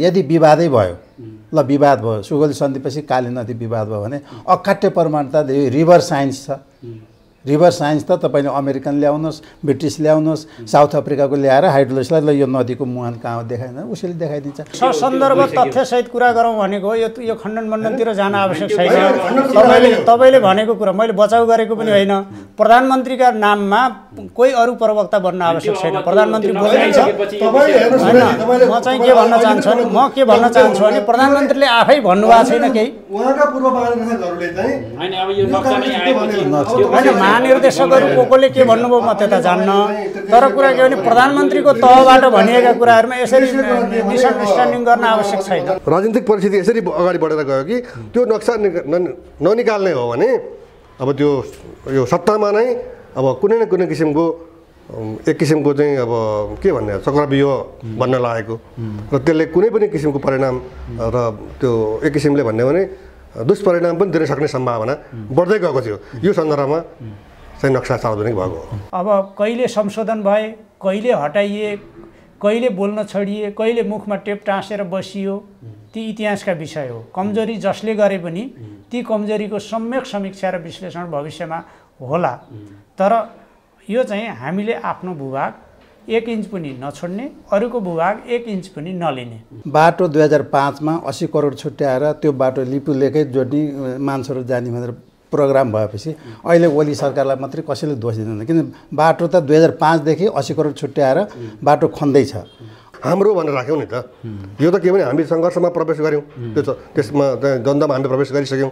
यदि विवादै भयो ल विवाद भयो सुगौली सन्धिपछि काली नदी विवाद भयो भने अकाट्य प्रमाणता रिभर साइन्स छ रिभर साइन्स त तपाईँले अमेरिकन ल्याउनुहोस् ब्रिटिस ल्याउनुहोस् साउथ अफ्रिकाको ल्याएर हाइड्रोलोजिसलाई ल यो नदीको मुहान कहाँ देखाइदिन्छ उसैले देखाइदिन्छ सन्दर्भ तथ्यसहित कुरा गरौँ भनेको यो खण्डन मण्डनतिर जान आवश्यक छैन तपाईँले भनेको कुरा मैले बचाउ गरेको पनि होइन प्रधानमन्त्रीका नाममा कोही अरू प्रवक्ता बन्न आवश्यक छैन प्रधानमन्त्री बोल्दै छ होइन म चाहिँ के भन्न चाहन्छु भने प्रधानमन्त्रीले आफै भन्नुभएको छैन केही महानिर्देशकहरू कोले के भन्नुभयो म त्यता जान्न तर कुरा के भने प्रधानमन्त्रीको तहबाट भनिएका कुराहरूमा यसरी मिसअन्डरस्ट्यान्डिङ गर्न आवश्यक छैन राजनीतिक परिस्थिति यसरी अगाडि बढेर गयो कि त्यो नक्सा ननिकाल्ने हो भने अब त्यो यो सत्तामा नै अब कुनै न कुनै किसिमको एक किसिमको चाहिँ अब के भन्ने चक्रव्यूह बन्न लागेको र त्यसले कुनै पनि किसिमको परिणाम र त्यो एक किसिमले भन्ने भने दुष्परिणाम पनि दिन सक्ने सम्भावना बढ्दै गएको थियो यो सन्दर्भमा चाहिँ नक्सा सार्वजनिक भएको हो अब कहिले संशोधन भए कहिले हटाइए कहिले बोल्न छोडिए कहिले मुखमा टेप टाँसेर बसियो ती इतिहासका विषय हो कमजोरी जसले गरे पनि ती कमजोरीको सम्यक समीक्षा र विश्लेषण भविष्यमा होला तर यो चाहिँ हामीले आफ्नो भूभाग 1 इन्च पनि नछोड्ने अरूको भूभाग 1 इन्च पनि नलिने बाटो 2005 मा 80 करोड छुट्याएर त्यो बाटो लिपुलेकै जोड्ने मान्छेहरू जाने भनेर प्रोग्राम भएपछि अहिले ओली सरकारलाई मात्रै कसैले दोष दिँदैन किन बाटो त 2005 देखि 80 करोड छुट्याएर बाटो खन्दैछ हाम्रो भनेर राख्यौँ नि त यो त के भने हामी सङ्घर्षमा प्रवेश गर्यौँ त्यसमा द्वन्द्वमा हामी प्रवेश गरिसक्यौँ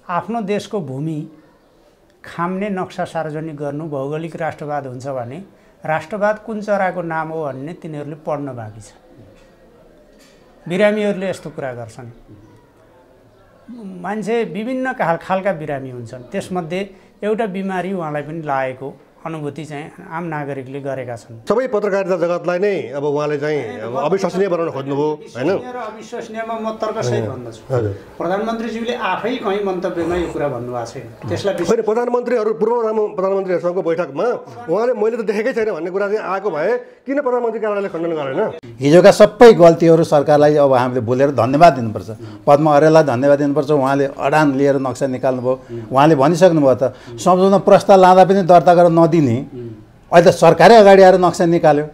आफ्नो देशको भूमि खाम्ने नक्सा सार्वजनिक गर्नु भौगोलिक राष्ट्रवाद हुन्छ भने राष्ट्रवाद कुन चराको नाम हो भन्ने तिनीहरूले पढ्न बाँकी छ बिरामीहरूले यस्तो कुरा गर्छन् मान्छे विभिन्न खालका बिरामी हुन्छन् त्यसमध्ये एउटा बिमारी उहाँलाई पनि लागेको अनुभूति चाहिँ आम नागरिकले गरेका छन् सबै पत्रकारिता जगतलाई नै अब उहाँले चाहिँ अविश्वसनीय बनाउन खोज्नुभयो हैन अविश्वसनीयमा म तर्कसहित भन्दछु प्रधानमन्त्रीज्यूले आफै कहीँ मन्तव्यमा यो कुरा भन्नुभएको छैन त्यसलाई होइन प्रधानमन्त्रीहरू पूर्व प्रधानमन्त्रीहरूसँगको बैठकमा उहाँले मैले त देखेकै छैन भन्ने कुरा चाहिँ आएको भए किन प्रधानमन्त्री कार्यालयले खण्डन गरेन हिजोका सबै गल्तीहरू सरकारलाई अब हामीले भुलेर धन्यवाद दिनुपर्छ पद्म अर्याललाई धन्यवाद दिनुपर्छ उहाँले अडान लिएर नक्सा निकाल्नुभयो उहाँले भनिसक्नुभयो त सम्झौता प्रस्ताव लाँदा पनि दर्ता गरेर नदिने अहिले त सरकारै अगाडि आएर नक्सा निकाल्यो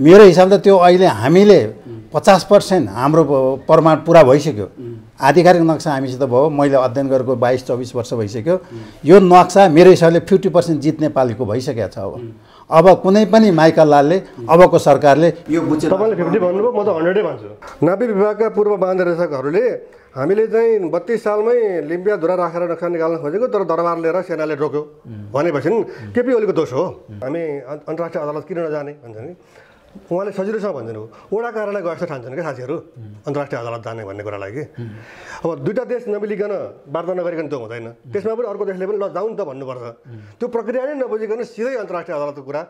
मेरो हिसाबले त्यो अहिले हामीले 50% हाम्रो प्रमाण पुरा भइसक्यो आधिकारिक नक्सा हामीसित भयो मैले अध्ययन गरेको 22-24 वर्ष भइसक्यो यो नक्सा मेरो हिसाबले 50% जित नेपालीको भइसकेको छ अब कुनै पनि माइकल लालले अबको सरकारले यो बुझेर तपाईले 50 भन्नुभयो म त 100 भन्छु नापी विभागका पूर्व महानिर्देशकहरूले हामीले चाहिँ 32 सालमै लिम्बिया धुरा राखेर नक्सा निकाल्न खोजेको तर दरबार लिएर सेनाले रोक्यो भनेपछि केपी ओलीको दोष हो हामी अन्तर्राष्ट्रिय अदालत किन नजाने भन्छ नि उहाँले सजिलोसँग भन्दैन वडा कार्यालय गएछ ठान्छन् क्या साथीहरू अन्तर्राष्ट्रिय अदालत जाने भन्ने कुरालाई कि अब दुईटा देश नमिलिकन वार्ता नगरिकन त्यो हुँदैन त्यसमा पनि अर्को देशले पनि ल जाउँ त भन्नुपर्छ त्यो प्रक्रिया नै नबुझिकन सिधै अन्तर्राष्ट्रिय अदालतको कुरा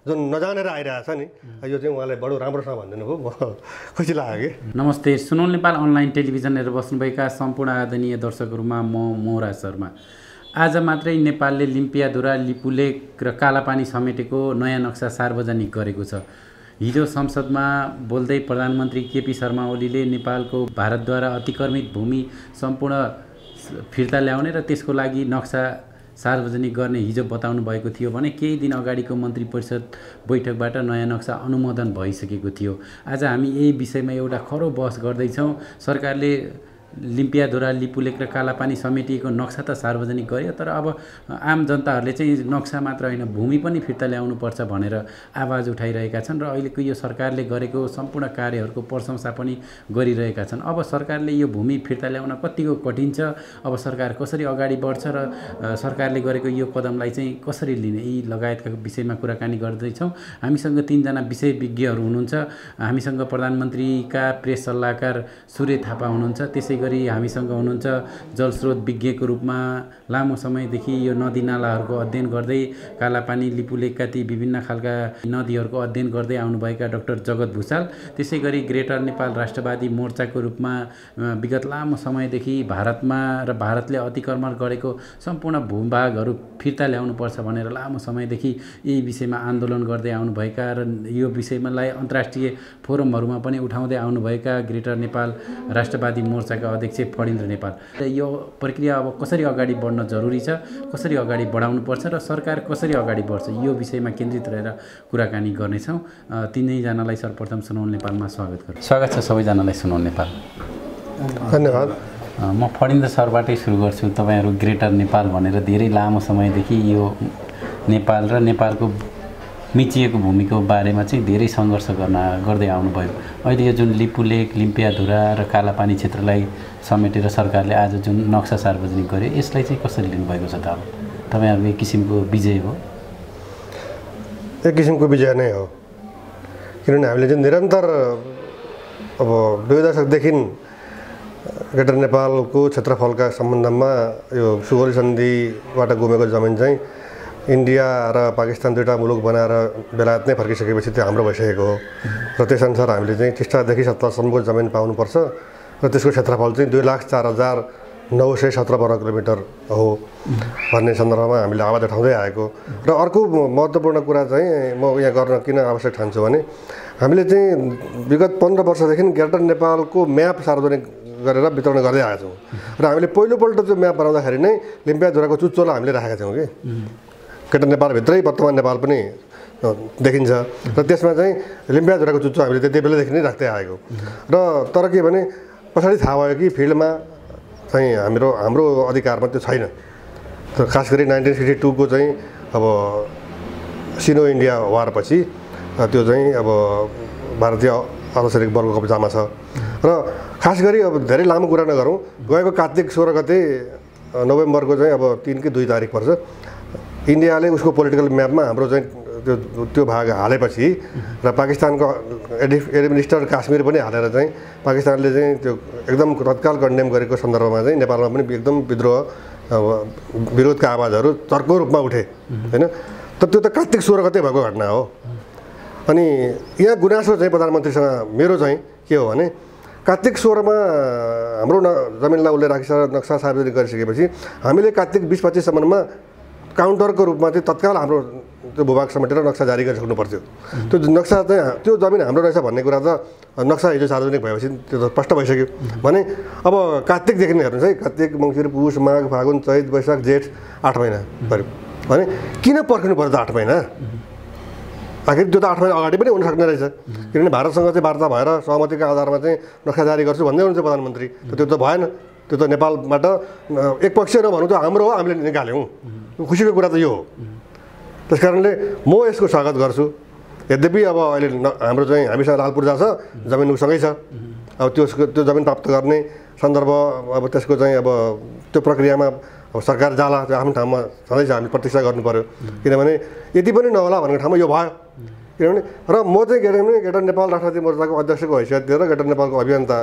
जुन नजानेर आइरहेछ नि यो चाहिँ उहाँले बडो राम्रोसँग भनिदिनु भयो म खुसी लाग्यो कि नमस्ते सुनौल नेपाल अनलाइन टेलिभिजन हेरेर बस्नुभएका सम्पूर्ण आदरणीय दर्शकहरूमा म मोहराज शर्मा आज मात्रै नेपालले लिम्पियाधुरा लिपुलेक र कालापानी समेटेको नयाँ नक्सा सार्वजनिक गरेको छ हिजो संसदमा बोल्दै प्रधानमन्त्री केपी शर्मा ओलीले नेपालको भारतद्वारा अतिक्रमित भूमि सम्पूर्ण फिर्ता ल्याउने र त्यसको लागि नक्सा सार्वजनिक गर्ने हिजो बताउनु भएको थियो भने केही दिन अगाडिको मन्त्री परिषद बैठकबाट नयाँ नक्सा अनुमोदन भइसकेको थियो आज हामी यही विषयमा एउटा खरो बहस गर्दैछौँ सरकारले लिम्पियाधुरा लिपुलेक र कालापानी समेटिएको नक्सा त सार्वजनिक गर्यो तर अब आम जनताहरूले चाहिँ नक्सा मात्र होइन भूमि पनि फिर्ता ल्याउनुपर्छ भनेर आवाज उठाइरहेका छन् र अहिलेको यो सरकारले गरेको सम्पूर्ण कार्यहरूको प्रशंसा पनि गरिरहेका छन् अब सरकारले यो भूमि फिर्ता ल्याउन कतिको कठिन छ अब सरकार कसरी अगाडि बढ्छ र सरकारले गरेको यो कदमलाई चाहिँ कसरी लिने यी लगायतका विषयमा कुराकानी गर्दैछौँ हामीसँग 3 जना विषय विज्ञहरू हुनुहुन्छ हामीसँग प्रधानमन्त्रीका प्रेस सल्लाहकार सूर्य थापा हुनुहुन्छ त्यसै गरी हामीसँग हुनुहुन्छ जलस्रोत विज्ञको रूपमा लामो समयदेखि यो नदीनालाहरूको अध्ययन गर्दै कालापानी लिपुलेकका ती विभिन्न खालका नदीहरूको अध्ययन गर्दै आउनुभएका डाक्टर जगत भुषाल, त्यसै गरी ग्रेटर नेपाल राष्ट्रवादी मोर्चाको रूपमा विगत लामो समयदेखि भारतमा र भारतले अतिक्रमण गरेको सम्पूर्ण भूभागहरू फिर्ता ल्याउनुपर्छ भनेर लामो समयदेखि यही विषयमा आन्दोलन गर्दै आउनुभएका र यो विषयलाई अन्तर्राष्ट्रिय फोरमहरूमा पनि उठाउँदै आउनुभएका ग्रेटर नेपाल राष्ट्रवादी मोर्चाका अध्यक्ष फणिन्द्र नेपाल। यो प्रक्रिया अब कसरी अगाडि बढ्न जरुरी छ, कसरी अगाडि बढाउनुपर्छ र सरकार कसरी अगाडि बढ्छ, यो विषयमा केन्द्रित रहेर कुराकानी गर्नेछौँ। तिनैजनालाई सर्वप्रथम सुनौल नेपालमा स्वागत गर्छु। स्वागत छ सबैजनालाई सुनौल नेपाल। धन्यवाद। म फणिन्द्र सरबाटै सुरु गर्छु। तपाईँहरू ग्रेटर नेपाल भनेर धेरै लामो समयदेखि यो नेपाल र नेपालको मिचिएको भूमिको बारेमा चाहिँ धेरै सङ्घर्ष गर्दै आउनुभयो। अहिले यो जुन लिपुलेक, लिम्पियाधुरा र कालापानी क्षेत्रलाई समेटेर सरकारले आज जुन नक्सा सार्वजनिक गर्यो, यसलाई चाहिँ कसरी लिनुभएको छ त? अब तपाईँहरूको एक किसिमको विजय हो? एक किसिमको विजय नै हो, किनभने हामीले चाहिँ निरन्तर अब 2 दशकदेखि ग्रेटर नेपालको क्षेत्रफलका सम्बन्धमा यो सुगौली सन्धिबाट गुमेको जमिन चाहिँ इन्डिया र पाकिस्तान दुईवटा मुलुक बनाएर बेलायत नै फर्किसकेपछि त्यो हाम्रो भइसकेको हो र त्यसअनुसार हामीले चाहिँ टिस्टादेखि सतलजसम्मको जमिन पाउनुपर्छ र त्यसको क्षेत्रफल चाहिँ 2,04,917 वर्ग किलोमिटर हो भन्ने सन्दर्भमा हामीले आवाज उठाउँदै आएको। र अर्को महत्त्वपूर्ण कुरा चाहिँ म यहाँ गर्न किन आवश्यक ठान्छु भने हामीले चाहिँ विगत 15 वर्षदेखि ग्रेटर नेपालको म्याप सार्वजनिक गरेर वितरण गर्दै आएका छौँ र हामीले पहिलोपल्ट त्यो म्याप बनाउँदाखेरि नै लिम्पियाधुराको चुच्चोलाई हामीले राखेका थियौँ कि ग्रेटर नेपालभित्रै वर्तमान नेपाल पनि देखिन्छ र त्यसमा चाहिँ लिम्पियाधुराको चुच्चो हामीले त्यति बेलादेखि नै राख्दै आएको र तर के भने पछाडि थाहा भयो कि फिल्डमा चाहिँ हाम्रो अधिकारमा त्यो छैन। खास गरी 1962 को चाहिँ अब सिनो इन्डिया वारपछि त्यो चाहिँ अब भारतीय अर्धसैनिक बलको कब्जामा छ र खास गरी अब धेरै लामो कुरा नगरौँ, गएको कार्तिक 16 गते नोभेम्बरको चाहिँ अब 3 कि 2 तारिक पर्छ, इन्डियाले उसको पोलिटिकल म्यापमा हाम्रो चाहिँ त्यो भाग हालेपछि र पाकिस्तानको एडमिनिस्टर काश्मीर पनि हालेर चाहिँ पाकिस्तानले चाहिँ त्यो एकदम तत्काल कन्डेम गरेको सन्दर्भमा चाहिँ नेपालमा पनि एकदम विद्रोह विरोधका आवाजहरू चर्को रूपमा उठे होइन। तर त्यो त कार्तिक 16 गते भएको घटना हो। अनि यहाँ गुनासो चाहिँ प्रधानमन्त्रीसँग मेरो चाहिँ के हो भने कार्तिक 16 मा हाम्रो जमिनलाई उसले राखिसकेर नक्सा सार्वजनिक गरिसकेपछि हामीले कार्तिक 20-25 सम्ममा काउन्टरको रूपमा चाहिँ तत्काल हाम्रो त्यो भूभाग समेटेर नक्सा जारी गरिसक्नु पर्थ्यो। त्यो नक्सा चाहिँ त्यो जमिन हाम्रो रहेछ भन्ने कुरा त नक्सा हिजो सार्वजनिक भएपछि त्यो त स्पष्ट भइसक्यो भने अब कार्तिकदेखि नै हेर्नुहोस् है, कार्तिक, मङ्सिर, पुष, माघ, फागुन, चैत, वैशाख, जेठ 8 महिना पऱ्यो भने किन पर्खिनु पर्यो त 8 महिना? आखिर त्यो त 8 महिना अगाडि पनि हुन सक्ने रहेछ, किनभने भारतसँग चाहिँ वार्ता भएर सहमतिको आधारमा चाहिँ नक्सा जारी गर्छु भन्दै हुनुहुन्छ प्रधानमन्त्री। त्यो त भएन, त्यो त नेपालबाट एकपक्षीय नभनौँ त हाम्रो हो, हामीले निकाल्यौँ। खुसीको कुरा त यो हो। त्यस कारणले म यसको स्वागत गर्छु। यद्यपि अब अहिले हाम्रो चाहिँ हामीसँग लाल पूर्जा छ, जमिन उसँगै छ, अब त्यो जमिन प्राप्त गर्ने सन्दर्भ अब त्यसको चाहिँ अब त्यो प्रक्रियामा अब सरकार जाला, त्यो आफ्नो ठाउँमा सधैँ हामी प्रतीक्षा गर्नु पऱ्यो, किनभने यति पनि नहोला भनेको ठाउँमा यो भयो। किनभने र म चाहिँ ग्रेटर नेपाल राष्ट्रवादी मोर्चाको अध्यक्षको हैसियत दिएर ग्रेटर नेपालको अभियन्ता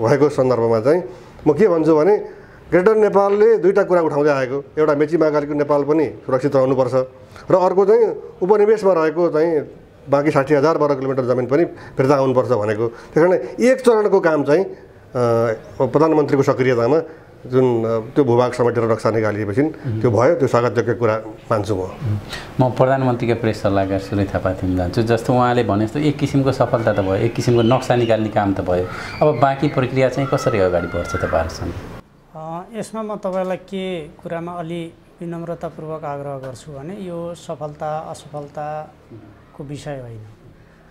भएको सन्दर्भमा चाहिँ म के भन्छु भने ग्रेटर नेपालले दुईवटा कुरा उठाउँदै आएको, एउटा मेची महाकालीको नेपाल पनि सुरक्षित रहनुपर्छ र अर्को चाहिँ उपनिवेशमा रहेको चाहिँ बाँकी 60,000 वर्ग किलोमिटर जमिन पनि फिर्ता आउनुपर्छ भनेको। त्यस कारण एक चरणको काम चाहिँ प्रधानमन्त्रीको सक्रियतामा जुन त्यो भूभाग समेटेर नक्सा निकालिएपछि त्यो भयो, त्यो स्वागतयोग्य कुरा मान्छु म प्रधानमन्त्रीका प्रेस सल्लाहकार सुरेश थापाथि जान्छु। जस्तो उहाँले भने जस्तो एक किसिमको सफलता त भयो, एक किसिमको नक्सा निकाल्ने काम त भयो, अब बाँकी प्रक्रिया चाहिँ कसरी अगाडि बढ्छ तपाईँहरूसँग? यसमा म तपाईँलाई के कुरामा अलि विनम्रतापूर्वक आग्रह गर्छु भने यो सफलता असफलताको विषय होइन।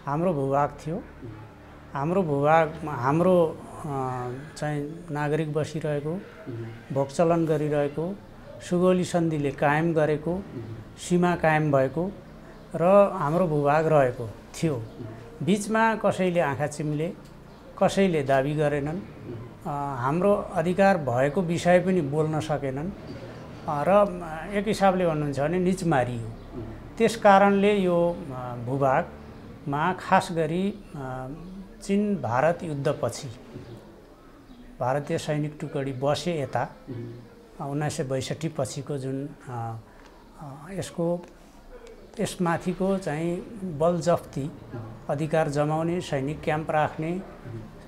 हाम्रो भूभाग थियो, हाम्रो भूभागमा हाम्रो चाहिँ नागरिक बसिरहेको, भोगचलन गरिरहेको, सुगौली सन्धिले कायम गरेको, सीमा कायम भएको र हाम्रो भूभाग रहेको थियो। बिचमा कसैले आँखा चिम्ले, कसैले दाबी गरेनन्, हाम्रो अधिकार भएको विषय पनि बोल्न सकेनन् र एक हिसाबले भन्नुहुन्छ भने निच मारियो। त्यस कारणले यो भूभागमा खास गरी चीन भारत युद्धपछि भारतीय सैनिक टुकडी बसे यता 1962 पछिको जुन यसमाथिको चाहिँ बलजफ्ती अधिकार जमाउने सैनिक क्याम्प राख्ने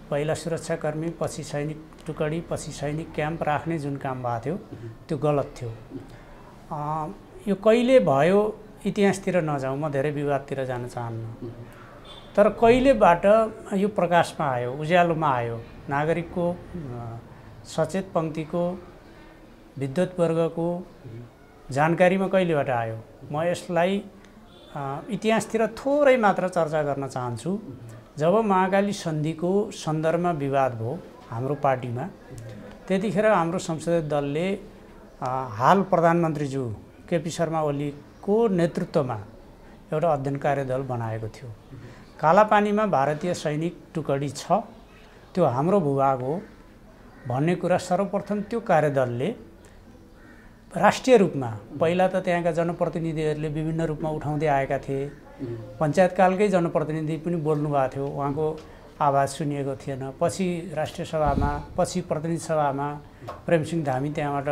पहिला सुरक्षाकर्मी पछि सैनिक टुकडी पछि सैनिक क्याम्प राख्ने जुन काम भएको थियो त्यो गलत थियो। यो कहिले भयो इतिहासतिर नजाउँ, म धेरै विवादतिर जान चाहन्न। तर कहिलेबाट यो प्रकाशमा आयो, उज्यालोमा आयो, नागरिकको सचेत पङ्क्तिको विद्वत वर्गको जानकारीमा कहिलेबाट आयो? म यसलाई इतिहासतिर थोरै मात्र चर्चा गर्न चाहन्छु। जब महाकाली सन्धिको सन्दर्भमा विवाद भयो हाम्रो पार्टीमा, त्यतिखेर हाम्रो संसदीय दलले हाल प्रधानमन्त्रीज्यू केपी शर्मा ओलीको नेतृत्वमा एउटा अध्ययन कार्यदल बनाएको थियो। कालापानीमा भारतीय सैनिक टुकडी छ, त्यो हाम्रो भूभाग हो भन्ने कुरा सर्वप्रथम त्यो कार्यदलले राष्ट्रिय रूपमा, पहिला त त्यहाँका जनप्रतिनिधिहरूले विभिन्न रूपमा उठाउँदै आएका थिए। पञ्चायतकालकै जनप्रतिनिधि पनि बोल्नु भएको थियो, उहाँको आवाज सुनिएको थिएन। पछि राष्ट्रिय सभामा, पछि प्रतिनिधि सभामा प्रेमसिंह धामी त्यहाँबाट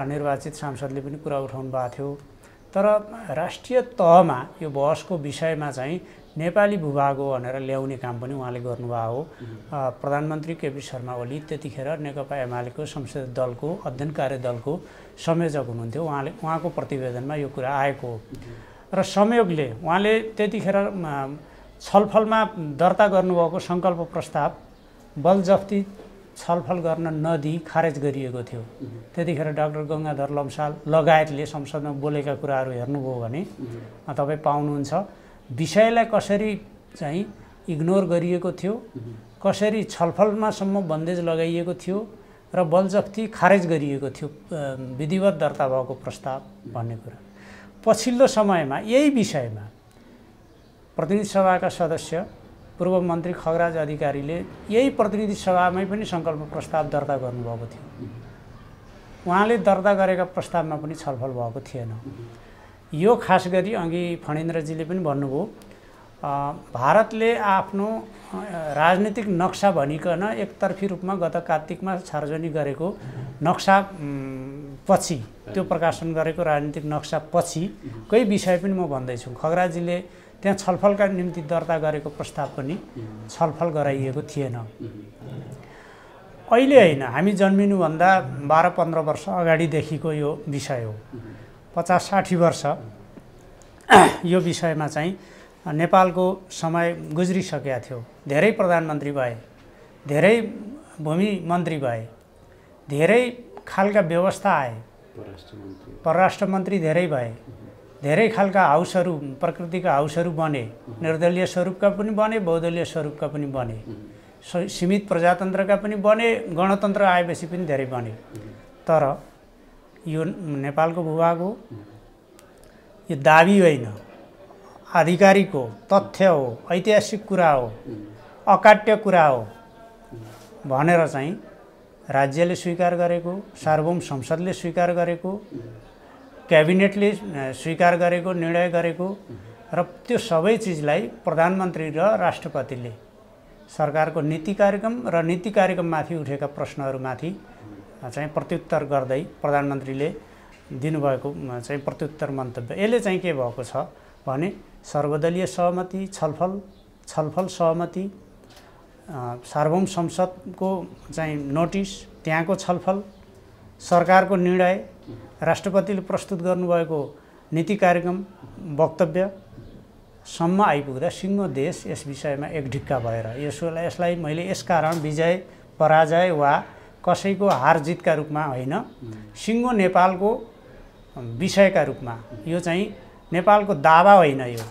निर्वाचित सांसदले पनि कुरा उठाउनु भएको थियो। तर राष्ट्रिय तहमा यो बहसको विषयमा चाहिँ नेपाली भूभाग हो भनेर ल्याउने काम पनि उहाँले गर्नुभएको हो। प्रधानमन्त्री केपी शर्मा ओली त्यतिखेर नेकपा एमालेको संसदीय दलको अध्ययन कार्यदलको संयोजक हुनुहुन्थ्यो। उहाँको प्रतिवेदनमा यो कुरा आएको हो र संयोगले उहाँले त्यतिखेर छलफलमा दर्ता गर्नुभएको सङ्कल्प प्रस्ताव बलजफ्ती छलफल गर्न नदिई खारेज गरिएको थियो। त्यतिखेर डाक्टर गङ्गाधर लम्साल लगायतले संसदमा बोलेका कुराहरू हेर्नुभयो भने तपाईँ पाउनुहुन्छ। विषयलाई कसरी चाहिँ इग्नोर गरिएको थियो, कसरी छलफलमासम्म बन्देज लगाइएको थियो र बलजफ्ती खारेज गरिएको थियो विधिवत दर्ता भएको प्रस्ताव भन्ने कुरा। पछिल्लो समयमा यही विषयमा प्रतिनिधि सभाका सदस्य पूर्व मन्त्री खगराज अधिकारीले यही प्रतिनिधि सभामै पनि सङ्कल्प प्रस्ताव दर्ता गर्नुभएको थियो। उहाँले दर्ता गरेका प्रस्तावमा पनि छलफल भएको थिएन। यो खास गरी अघि फणेन्द्रजीले पनि भन्नुभयो, भारतले आफ्नो राजनीतिक नक्सा भनिकन एकतर्फी रूपमा गत कार्तिकमा सार्वजनिक गरेको नक्सा पछि, त्यो प्रकाशन गरेको राजनीतिक नक्सा पछिकै विषय पनि म भन्दैछु। खगराजीले त्यहाँ छलफलका निम्ति दर्ता गरेको प्रस्ताव पनि छलफल गराइएको थिएन। अहिले होइन, हामी जन्मिनुभन्दा 12-15 वर्ष अगाडिदेखिको यो विषय हो। 50-60 वर्ष यो विषयमा चाहिँ नेपालको समय गुज्रिसकेका थियो। धेरै प्रधानमन्त्री भए, धेरै भूमि मन्त्री भए, धेरै खालका व्यवस्था आए, परराष्ट्र मन्त्री धेरै भए, धेरै खालका हाउसहरू, प्रकृतिका हाउसहरू बने, निर्दलीय स्वरूपका पनि बने, बहुदलीय स्वरूपका पनि बने, सीमित प्रजातन्त्रका पनि बने, गणतन्त्र आएपछि पनि धेरै बने। तर यो नेपालको भूभाग हो, यो दाबी होइन, आधिकारिक हो, तथ्य हो, ऐतिहासिक कुरा हो, अकाट्य कुरा हो भनेर चाहिँ राज्यले स्वीकार गरेको, सार्वभौम संसदले स्वीकार गरेको, क्याबिनेटले स्वीकार गरेको, निर्णय गरेको र त्यो सबै चिजलाई प्रधानमन्त्री र राष्ट्रपतिले सरकारको नीति कार्यक्रम र नीति कार्यक्रममाथि उठेका प्रश्नहरूमाथि चाहिँ प्रत्युत्तर गर्दै प्रधानमन्त्रीले दिनुभएको चाहिँ प्रत्युत्तर मन्तव्य, यसले चाहिँ के भएको छ भने सर्वदलीय सहमति, छलफल सहमति, सार्वभौम संसदको चाहिँ नोटिस, त्यहाँको छलफल, सरकारको निर्णय, राष्ट्रपतिले प्रस्तुत गर्नुभएको नीति कार्यक्रम वक्तव्यसम्म आइपुग्दा सिङ्गो देश यस विषयमा एक ढिक्का भएर यसलाई मैले यसकारण विजय पराजय वा कसैको हार जितका रूपमा होइन, सिङ्गो नेपालको विषयका रूपमा, यो चाहिँ नेपालको दावा होइन यो।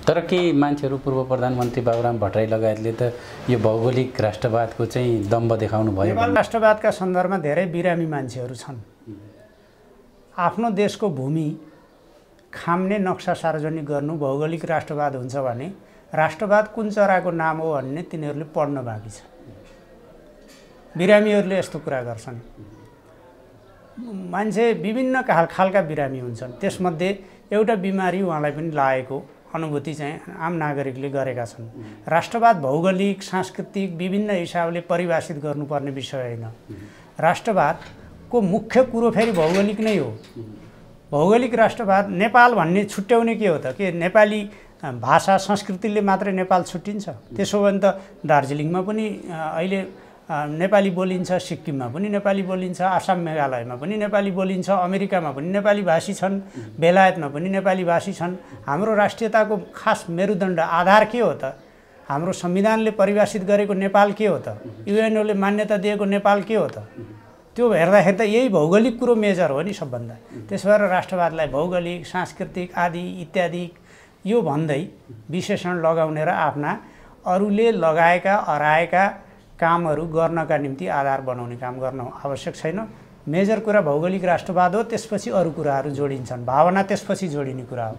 तर केही मान्छेहरू पूर्व प्रधानमन्त्री बाबुराम भट्टराई लगायतले त यो भौगोलिक राष्ट्रवादको चाहिँ दम्ब देखाउनु भयो। नेपाल राष्ट्रवादका सन्दर्भमा धेरै बिरामी मान्छेहरू छन्। आफ्नो देशको भूमि खाम्ने नक्सा सार्वजनिक गर्नु भौगोलिक राष्ट्रवाद हुन्छ भने राष्ट्रवाद कुन चराको नाम हो भन्ने तिनीहरूले पढ्न बाँकी छ। बिरामीहरूले यस्तो कुरा गर्छन्। मान्छे विभिन्न खालका बिरामी हुन्छन्, त्यसमध्ये एउटा बिमारी उहाँलाई पनि लागेको अनुभूति चाहिँ आम नागरिकले गरेका छन्। राष्ट्रवाद भौगोलिक सांस्कृतिक विभिन्न हिसाबले परिभाषित गर्नुपर्ने विषय होइन। राष्ट्रवादको मुख्य कुरो फेरि भौगोलिक नै हो। भौगोलिक राष्ट्रवाद नेपाल भन्ने छुट्याउने के हो त, के नेपाली भाषा संस्कृतिले मात्रै नेपाल छुट्टिन्छ? त्यसो भने त दार्जिलिङमा पनि अहिले नेपाली बोलिन्छ, सिक्किममा पनि नेपाली बोलिन्छ, आसाम मेघालयमा पनि नेपाली बोलिन्छ, अमेरिकामा पनि नेपाली भाषी छन्, बेलायतमा पनि नेपाली भाषी छन्। हाम्रो राष्ट्रियताको खास मेरुदण्ड आधार के हो त? हाम्रो संविधानले परिभाषित गरेको नेपाल के हो त? युएनओले मान्यता दिएको नेपाल के हो त? त्यो हेर्दाखेरि त यही भौगोलिक कुरो मेजर हो नि सबभन्दा। त्यसो भएर राष्ट्रवादलाई भौगोलिक सांस्कृतिक आदि इत्यादि यो भन्दै विशेषण लगाउने र आफ्ना अरूले लगाएका अराएका कामहरू गर्नका निम्ति आधार बनाउने काम गर्न आवश्यक छैन। मेजर कुरा भौगोलिक राष्ट्रवाद हो, त्यसपछि अरू कुराहरू जोडिन्छन्, भावना त्यसपछि जोडिने कुरा हो।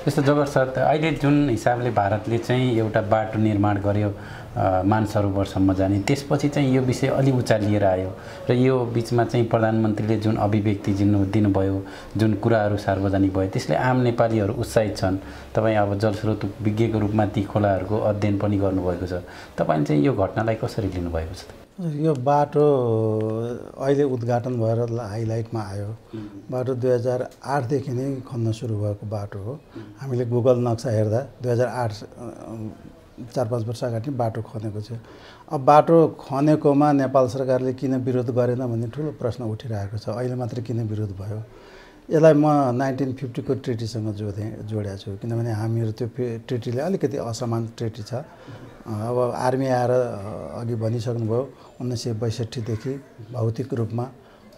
जस्तो जबर सर, अहिले जुन हिसाबले भारतले चाहिँ एउटा बाटो निर्माण गर्यो मानसरोवरसम्म जाने, त्यसपछि चाहिँ यो विषय अलि उचालिएर आयो र यो बिचमा चाहिँ प्रधानमन्त्रीले जुन अभिव्यक्ति दिनुभयो, जुन कुराहरू सार्वजनिक भयो, त्यसले आम नेपालीहरू उत्साहित छन्। तपाईँ अब जलस्रोत विज्ञको रूपमा ती खोलाहरूको अध्ययन पनि गर्नुभएको छ, तपाईँले चाहिँ यो घटनालाई कसरी लिनुभएको छ? यो बाटो अहिले उद्घाटन भएर हाइलाइटमा आयो। बाटो 2008देखि नै खन्न सुरु भएको बाटो हो। हामीले गुगल नक्सा हेर्दा 2008 4-5 वर्ष अगाडि बाटो खनेको छ। अब बाटो खनेकोमा नेपाल सरकारले किन विरोध गरेन भन्ने ठुलो प्रश्न उठिरहेको छ। अहिले मात्र किन विरोध भयो? यसलाई म 1950 को ट्रिटीसँग जोडेको छु, किनभने हामीहरू त्यो ट्रिटीले अलिकति असमान ट्रिटी छ। अब आर्मी आएर अघि भनिसक्नुभयो 1962देखि भौतिक रूपमा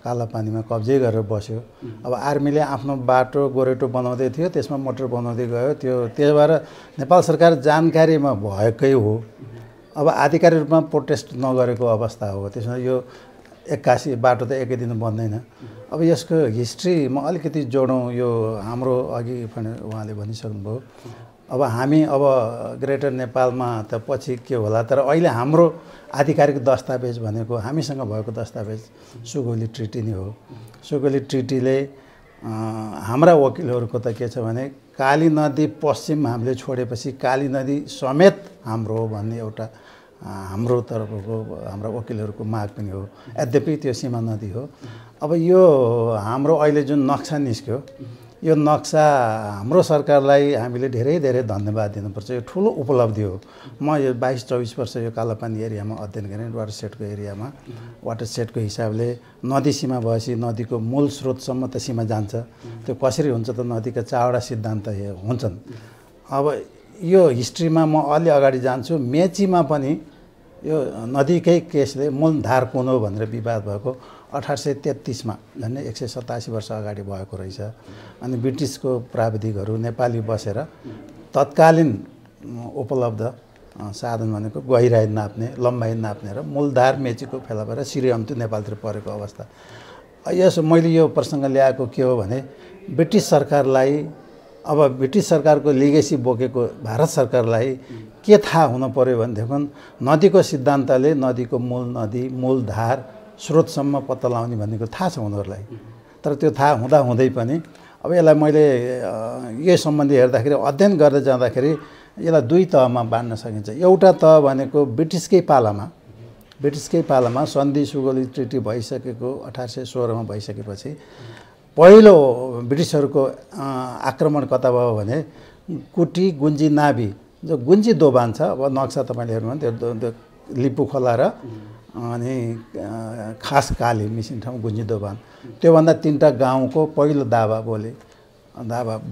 कालापानीमा कब्जै गरेर बस्यो। अब आर्मीले आफ्नो बाटो गोरेटो बनाउँदै थियो, त्यसमा मोटर बनाउँदै गयो। त्यही भएर नेपाल सरकार जानकारीमा भएकै हो। अब आधिकारिक रूपमा प्रोटेस्ट नगरेको अवस्था हो। त्यसमा यो 81 बाटो त एकै दिन बन्दैन। अब यसको हिस्ट्री म अलिकति जोडौँ। यो हाम्रो अघि उहाँले भनिसक्नुभयो, अब हामी अब ग्रेटर नेपालमा त पछि के होला, तर अहिले हाम्रो आधिकारिक दस्तावेज भनेको हामीसँग भएको दस्तावेज सुगौली ट्रिटी नै हो। सुगौली ट्रिटीले हाम्रा वकिलहरूको त के छ भने काली नदी पश्चिम हामीले छोडेपछि काली नदी समेत हाम्रो हो भन्ने एउटा हाम्रो तर्फको हाम्रा वकिलहरूको माग पनि हो। यद्यपि त्यो सीमा नदी हो। अब यो हाम्रो अहिले जुन नक्सा निस्क्यो, यो नक्सा हाम्रो सरकारलाई हामीले धेरै धेरै धन्यवाद दिनुपर्छ। यो ठुलो उपलब्धि हो। म यो 22-24 वर्ष यो कालापानी एरियामा अध्ययन गरेँ, वाटरसेडको एरियामा। वाटरसेडको हिसाबले नदी सीमा भएपछि नदीको मूल स्रोतसम्म त सीमा जान्छ। त्यो कसरी हुन्छ त? नदीका चारवटा सिद्धान्त हुन्छन्। अब यो हिस्ट्रीमा म अलि अगाडि जान्छु। मेचीमा पनि यो नदीकै केसले मूलधार कुन हो भनेर विवाद भएको 1833 मा झन्डै 187 वर्ष अगाडि भएको रहेछ। अनि ब्रिटिसको प्राविधिकहरू नेपाली बसेर तत्कालीन उपलब्ध साधन भनेको गहिराई नाप्ने, लम्बाइ नाप्ने र मूलधार मेचीको फेला भएर सिरियम्तु नेपालतिर परेको अवस्था। यसो मैले यो प्रसङ्ग ल्याएको के हो भने ब्रिटिस सरकारलाई, अब ब्रिटिस सरकारको लिगेसी बोकेको भारत सरकारलाई के थाहा हुनु पर्यो भनेदेखि नदीको सिद्धान्तले नदीको मूल नदी, मूलधार, स्रोतसम्म पत्ता लगाउने भनेको थाहा छ उनीहरूलाई। तर त्यो थाहा हुँदै पनि अब यसलाई मैले यो सम्बन्धी हेर्दाखेरि अध्ययन गर्दै जाँदाखेरि यसलाई दुई तहमा बाँड्न सकिन्छ। एउटा तह भनेको ब्रिटिसकै पालामा सन्धि सुगौली ट्रिटी भइसकेको 1816 मा भइसकेपछि पहिलो ब्रिटिसहरूको आक्रमण कता भयो भने कुटी, गुन्जी, नाभी, जो गुन्जी दोभान छ। अब नक्सा तपाईँले हेर्नु भने त्यो लिपु खोला र अनि खास काली मिसिन ठाउँ गुन्जी दोभान, त्योभन्दा 3टा गाउँको पहिलो दावा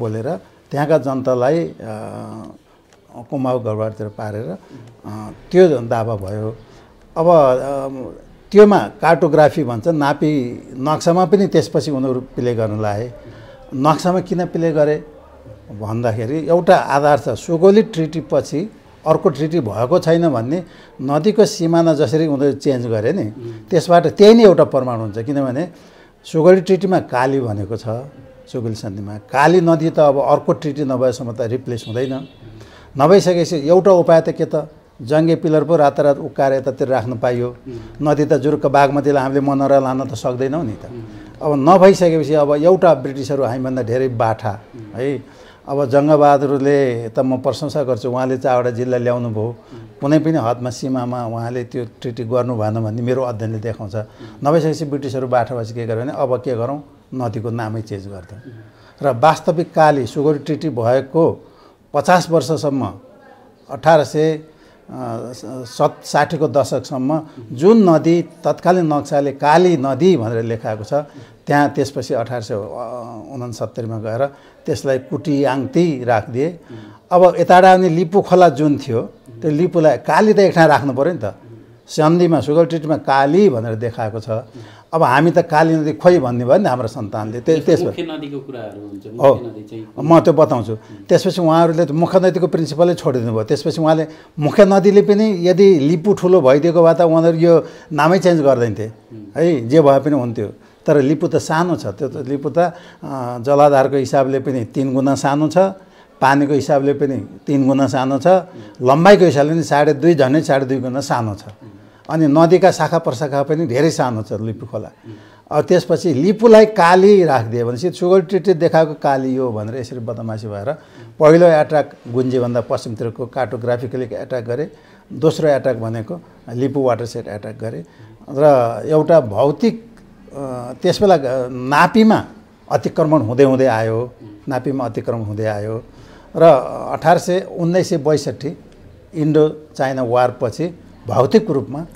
बोलेर त्यहाँका जनतालाई कुमाउ गढवाडतिर पारेर त्यो दावा भयो। अब त्योमा कार्टोग्राफी भन्छ, नापी नक्सामा पनि त्यसपछि उनीहरू प्ले गर्न लागे। नक्सामा किन प्ले गरे भन्दाखेरि एउटा आधार छ, सुगौली ट्रिटी पछि अर्को ट्रिटी भएको छैन भन्ने नदीको सिमाना जसरी उनीहरू चेन्ज गरे नि, त्यसबाट त्यही नै एउटा प्रमाण हुन्छ। किनभने सुगौली ट्रिटीमा काली भनेको छ, सुगौली सन्धिमा काली नदी त अब अर्को ट्रिटी नभएसम्म त रिप्लेस हुँदैन। नभइसकेपछि एउटा उपाय त के त, जङ्गे पिलर पो रातारात उक्काएर यतातिर राख्न पाइयो। नदी त जुरुक्क बागमतीलाई हामीले मनरा लान त सक्दैनौँ नि त। अब नभइसकेपछि अब एउटा ब्रिटिसहरू हामीभन्दा धेरै बाठा है, अब जङ्गबहादुरले त म प्रशंसा गर्छु, उहाँले चारवटा जिल्ला ल्याउनु भयो, कुनै पनि हदमा सीमामा उहाँले त्यो ट्रिटी गर्नु भएन भन्ने मेरो अध्ययनले देखाउँछ। नभइसकेपछि ब्रिटिसहरू बाठापछि के गर्यो भने अब के गरौँ, नदीको नामै चेन्ज गर्छौँ। र वास्तविक काली सुगौली ट्रिटी भएको 50 वर्षसम्म 1860 को दशकसम्म जुन नदी तत्कालीन नक्साले काली नदी भनेर लेखाएको छ, त्यहाँ त्यसपछि 1869 मा गएर त्यसलाई कुटियाङ्ती राखिदिए। अब यताबाट आउने लिपु खोला जुन थियो, त्यो लिपुलाई काली त एक ठाउँ राख्नु पऱ्यो नि त। सन्धिमा सुगौली ट्रिटीमा काली भनेर देखाएको छ। अब हामी त काली नदी खोइ भन्ने भयो नि हाम्रो सन्तानले। त्यसपछि हो, म त्यो बताउँछु। त्यसपछि उहाँहरूले मुख्य नदीको प्रिन्सिपलै छोडिदिनु भयो। त्यसपछि उहाँले मुख्य नदीले पनि यदि लिपु ठुलो भइदिएको भए त उनीहरू यो नामै चेन्ज गर्दैन्थे है, जे भए पनि हुन्थ्यो। तर लिपु त सानो छ, त्यो त लिपु त जलाधारको हिसाबले पनि 3 गुणा सानो छ, पानीको हिसाबले पनि 3 गुणा सानो छ, लम्बाइको हिसाबले पनि 2.5 झन्डै 2.5 गुणा सानो छ। अनि नदीका शाखा प्रशाखा पनि धेरै सानो छ लिपु खोला। अब त्यसपछि लिपुलाई काली राखिदियो भनेपछि सुगौली ट्रिटी देखाएको काली हो भनेर यसरी बदमासी भएर पहिलो एट्याक गुन्जीभन्दा पश्चिमतिरको कार्टोग्राफिकली एट्याक गरे, दोस्रो एट्याक भनेको लिपु वाटरसेड एट्याक गरे। र एउटा भौतिक त्यसबेला नापीमा अतिक्रमण हुँदै हुँदै आयो, नापीमा अतिक्रमण हुँदै आयो। र 1962 इन्डो चाइना वार पछि भौतिक रूपमा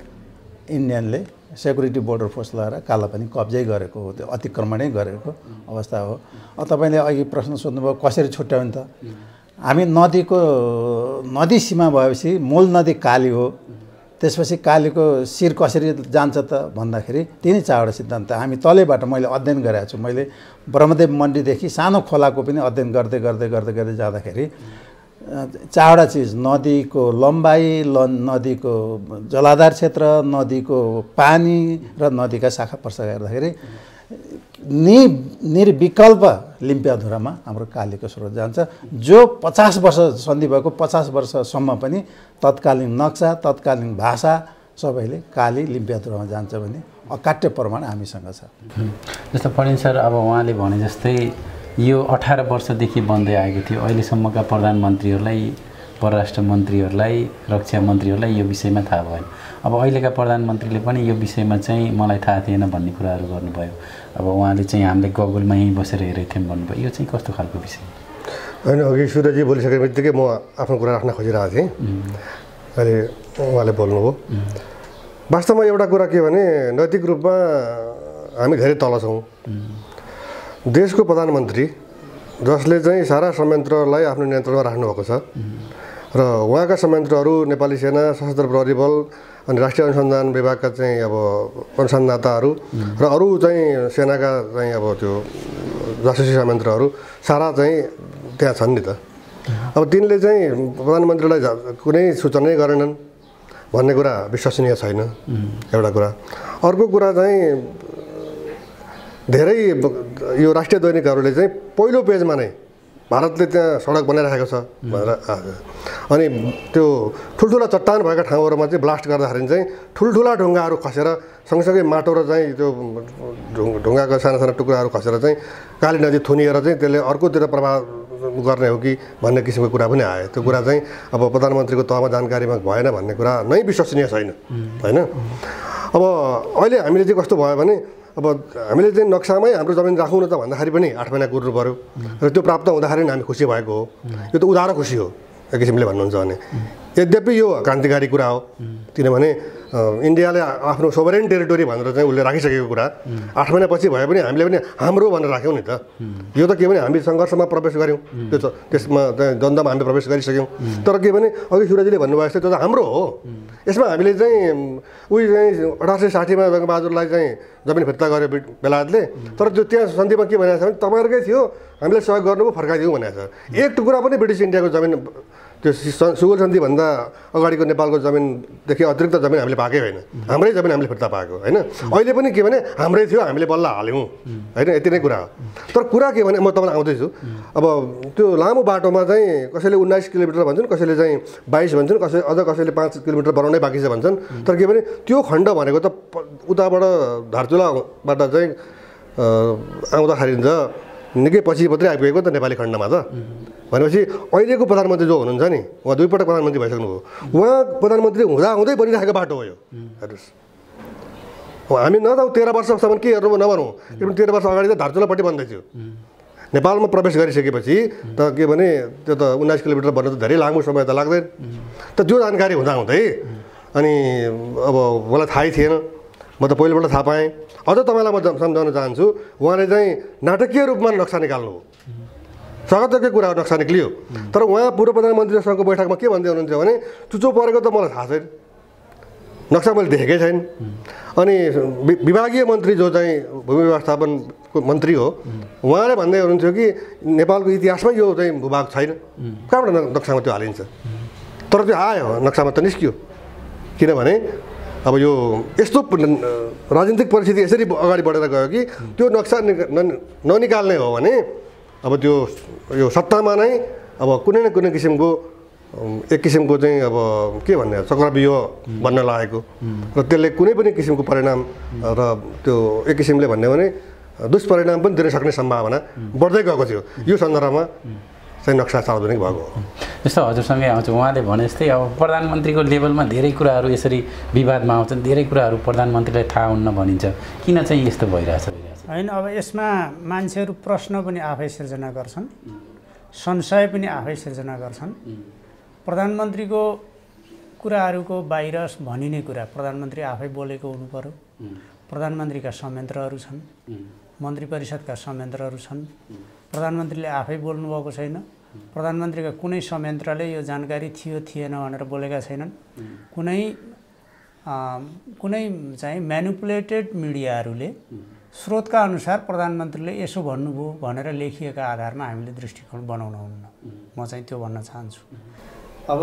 इन्डियनले सेक्युरिटी बोर्डर फोर्स लगाएर कालापानी कब्जै गरेको हो, त्यो अतिक्रमणै गरेको अवस्था हो। तपाईँले अघि प्रश्न सोध्नुभयो कसरी छुट्याउने त। हामी नदी सीमा भएपछि मूल नदी काली हो, त्यसपछि कालीको शिर कसरी जान्छ त भन्दाखेरि तिनै चारवटा सिद्धान्त हामी तलैबाट मैले अध्ययन गरेको छु। मैले ब्रह्मदेव मण्डीदेखि सानो खोलाको पनि अध्ययन गर्दै जाँदाखेरि चारवटा चिज, नदीको लम्बाइ, नदीको जलाधार क्षेत्र, नदीको पानी र नदीका शाखा प्रशाखा हेर्दाखेरि निर्विकल्प लिम्पियाधुरामा हाम्रो कालीको स्रोत जान्छ, जो 50 वर्ष सन्धि भएको 50 वर्षसम्म पनि तत्कालीन नक्सा, तत्कालीन भाषा सबैले काली लिम्पियाधुरामा जान्छ भन्ने अकाट्य प्रमाण हामीसँग छ। जस्तो पढिन सर, अब उहाँले भने जस्तै यो 18 वर्षदेखि बन्दै आएको थियो, अहिलेसम्मका प्रधानमन्त्रीहरूलाई, परराष्ट्र मन्त्रीहरूलाई, रक्षा मन्त्रीहरूलाई यो विषयमा थाहा भएन। अब अहिलेका प्रधानमन्त्रीले पनि यो विषयमा चाहिँ मलाई थाहा थिएन भन्ने कुराहरू गर्नुभयो। अब उहाँले चाहिँ हामीले गगलमा यहीँ बसेर हेरेको थियौँ भन्नुभयो, यो चाहिँ कस्तो खालको विषय? होइन, अघि सूर्यजी बोलिसके बित्तिकै म आफ्नो कुरा राख्न खोजिरहेको थिएँ, अहिले उहाँले बोल्नुभयो। वास्तवमा एउटा कुरा के भने नैतिक रूपमा हामी धेरै तल छौँ। देशको प्रधानमन्त्री जसले चाहिँ सारा संयन्त्रलाई आफ्नो नियन्त्रणमा राख्नुभएको छ र उहाँका संयन्त्रहरू नेपाली सेना, सशस्त्र प्रहरी बल अनि राष्ट्रिय अनुसन्धान विभागका चाहिँ अब अनुसन्धाताहरू र अरू चाहिँ सेनाका चाहिँ अब त्यो जासुसी संयन्त्रहरू सारा चाहिँ त्यहाँ छन् नि त। अब तिनले चाहिँ प्रधानमन्त्रीलाई कुनै सूचनै गरेनन् भन्ने कुरा विश्वसनीय छैन, एउटा कुरा। अर्को कुरा चाहिँ धेरै यो राष्ट्रिय दैनिकहरूले चाहिँ पहिलो पेजमा नै भारतले त्यहाँ सडक बनाइराखेको छ भनेर, अनि त्यो ठुल्ठुला चट्टान भएका ठाउँहरूमा चाहिँ ब्लास्ट गर्दाखेरि चाहिँ ठुल्ठुला ढुङ्गाहरू खसेर सँगसँगै माटो र चाहिँ त्यो ढुङ्गाको साना साना टुक्राहरू खसेर चाहिँ काली नदी थुनिएर चाहिँ त्यसले अर्कोतिर प्रभाव गर्ने हो कि भन्ने किसिमको कुरा पनि आयो। त्यो कुरा चाहिँ अब प्रधानमन्त्रीको तहमा जानकारीमा भएन भन्ने कुरा नै विश्वसनीय छैन, होइन। अब अहिले हामीले चाहिँ कस्तो भयो भने अब हामीले चाहिँ नक्सामै हाम्रो जमिन राखौँ न त भन्दाखेरि पनि 8 महिना कुर्नु पऱ्यो र त्यो प्राप्त हुँदाखेरि हामी खुसी भएको हो। यो त उधारो खुसी हो एक किसिमले भन्नुहुन्छ भने। यद्यपि यो क्रान्तिकारी कुरा हो, किनभने इन्डियाले आफ्नो सोभरेन टेरिटोरी भनेर चाहिँ उसले राखिसकेको कुरा 8 महिनापछि भए पनि हामीले पनि हाम्रो भनेर राख्यौँ नि त। यो त के भने हामी सङ्घर्षमा प्रवेश गऱ्यौँ, त्यो त्यसमा द्वन्द्वमा हामी प्रवेश गरिसक्यौँ। तर के भने अघि सूर्यजीले भन्नुभएको जस्तै त्यो त हाम्रो हो। यसमा हामीले चाहिँ उही चाहिँ 1860 मा जङ्गबहादुरलाई चाहिँ जमिन फिर्ता गर्यो बेलायतले, तर त्यो त्यहाँ सन्धिमा के भनेको छ भने तपाईँहरूकै थियो, हामीले सहयोग गर्नुभयो, फर्काइदिउँ भनेको छ। एक टुक्रा पनि ब्रिटिस इन्डियाको जमिन त्यो सुगौली सन्धिभन्दा अगाडिको नेपालको जमिनदेखि अतिरिक्त जमिन हामीले पाएकै होइन, हाम्रै जमिन हामीले फिर्ता पाएको होइन। अहिले पनि के भने हाम्रै थियो, हामीले बल्ल हाल्यौँ, होइन, यति नै कुरा हो। तर कुरा के भने म तपाईँलाई आउँदैछु, अब त्यो लामो बाटोमा चाहिँ कसैले 19 किलोमिटर भन्छन्, कसैले चाहिँ 22 भन्छन्, कसैले 5 किलोमिटर बनाउनै बाँकी छ भन्छन्। तर के भने त्यो खण्ड भनेको त उताबाट धारचुलाबाट चाहिँ आउँदाखेरि निकै पछि मात्रै आइपुगेको त नेपाली खण्डमा त भनेपछि अहिलेको प्रधानमन्त्री जो हुनुहुन्छ नि उहाँ 2 पटक प्रधानमन्त्री भइसक्नुभयो उहाँ प्रधानमन्त्री हुँदै बनिरहेको बाटो हो यो हेर्नुहोस् हामी न त 13 वर्षसम्म के हेर्नु नभनौँ 13 वर्ष अगाडि त धारचुलापट्टि बन्दैथ्यो नेपालमा प्रवेश गरिसकेपछि त के भने त्यो त 19 किलोमिटर बन्न त धेरै लामो समय त लाग्दैन त त्यो जानकारी हुँदाहुँदै अनि अब मलाई थाहै थिएन म त पहिलोपल्ट थाहा पाएँ अझ तपाईँलाई म सम्झाउन चाहन्छु उहाँले चाहिँ नाटकीय रूपमा नक्सा निकाल्नु हो स्वागतकै कुरा नक्सा निक्लियो तर उहाँ पूर्व प्रधानमन्त्रीसँगको बैठकमा के भन्दै हुनुहुन्थ्यो भने चुचो परेको त मलाई थाहा छैन नक्सा मैले देखेकै छैन अनि विभागीय मन्त्री जो चाहिँ भूमि व्यवस्थापनको मन्त्री हो उहाँले भन्दै हुनुहुन्थ्यो कि नेपालको इतिहासमै यो चाहिँ भूभाग छैन कहाँबाट नक्सामा त्यो हालिन्छ तर त्यो आयो नक्सामा त निस्कियो किनभने अब यो यस्तो राजनीतिक परिस्थिति यसरी अगाडि बढेर गयो कि त्यो नक्सा ननिकाल्ने हो भने अब त्यो यो सत्तामा नै अब कुनै न कुनै किसिमको एक किसिमको चाहिँ अब के भन्ने चक्रव्यूह बन्न लागेको र त्यसले कुनै पनि किसिमको परिणाम र त्यो एक किसिमले भन्ने भने दुष्परिणाम पनि दिन सक्ने सम्भावना बढ्दै गएको थियो यो सन्दर्भमा चाहिँ नक्सा सार्वजनिक भएको हो जस्तो हजुरसँगै आउँछ उहाँले भने जस्तै अब प्रधानमन्त्रीको लेभलमा धेरै कुराहरू यसरी विवादमा आउँछन् धेरै कुराहरू प्रधानमन्त्रीलाई थाहा हुन्न भनिन्छ किन चाहिँ यस्तो भइरहेछ होइन अब यसमा मान्छेहरू प्रश्न पनि आफै सिर्जना गर्छन् संशय पनि आफै सिर्जना गर्छन् प्रधानमन्त्रीको कुराहरूको बाहिर भनिने कुरा प्रधानमन्त्री आफै बोलेको हुनु पर्यो प्रधानमन्त्रीका संयन्त्रहरू छन् मन्त्री परिषदका संयन्त्रहरू छन् प्रधानमन्त्रीले आफै बोल्नुभएको छैन प्रधानमन्त्रीका कुनै संयन्त्रले यो जानकारी थियो थिएन भनेर बोलेका छैनन् कुनै चाहिँ म्यानिपुलेटेड मिडियाहरूले स्रोतका अनुसार प्रधानमन्त्रीले यसो भन्नुभयो भनेर लेखिएका आधारमा हामीले दृष्टिकोण बनाउन हुन्न म चाहिँ त्यो भन्न चाहन्छु अब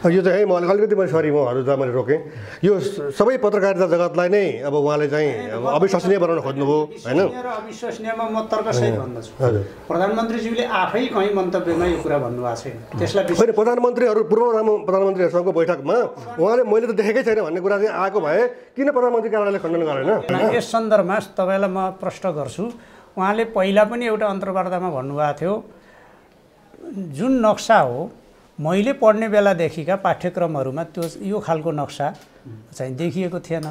यो चाहिँ म अलिकति मैले सरी म हजुर मैले रोकेँ यो सबै पत्रकारिता जगतलाई नै अब उहाँले चाहिँ अविश्वसनीय बनाउन खोज्नुभयो होइन अविश्वसनीयमा म तर्कसहित भन्दछु प्रधानमन्त्रीज्यूले आफै कहीँ मन्तव्यमा यो कुरा भन्नुभएको छैन त्यसलाई होइन प्रधानमन्त्रीहरू पूर्व प्रधानमन्त्रीहरूसँगको बैठकमा उहाँले मैले त देखेकै छैन भन्ने कुरा चाहिँ आएको भए किन प्रधानमन्त्री कार्यालयले खण्डन गरेन यस सन्दर्भमा तपाईँलाई म प्रश्न गर्छु उहाँले पहिला पनि एउटा अन्तर्वार्तामा भन्नुभएको थियो जुन नक्सा हो मैले पढ्ने बेलादेखिका पाठ्यक्रमहरूमा त्यो यो खालको नक्सा चाहिँ देखिएको थिएन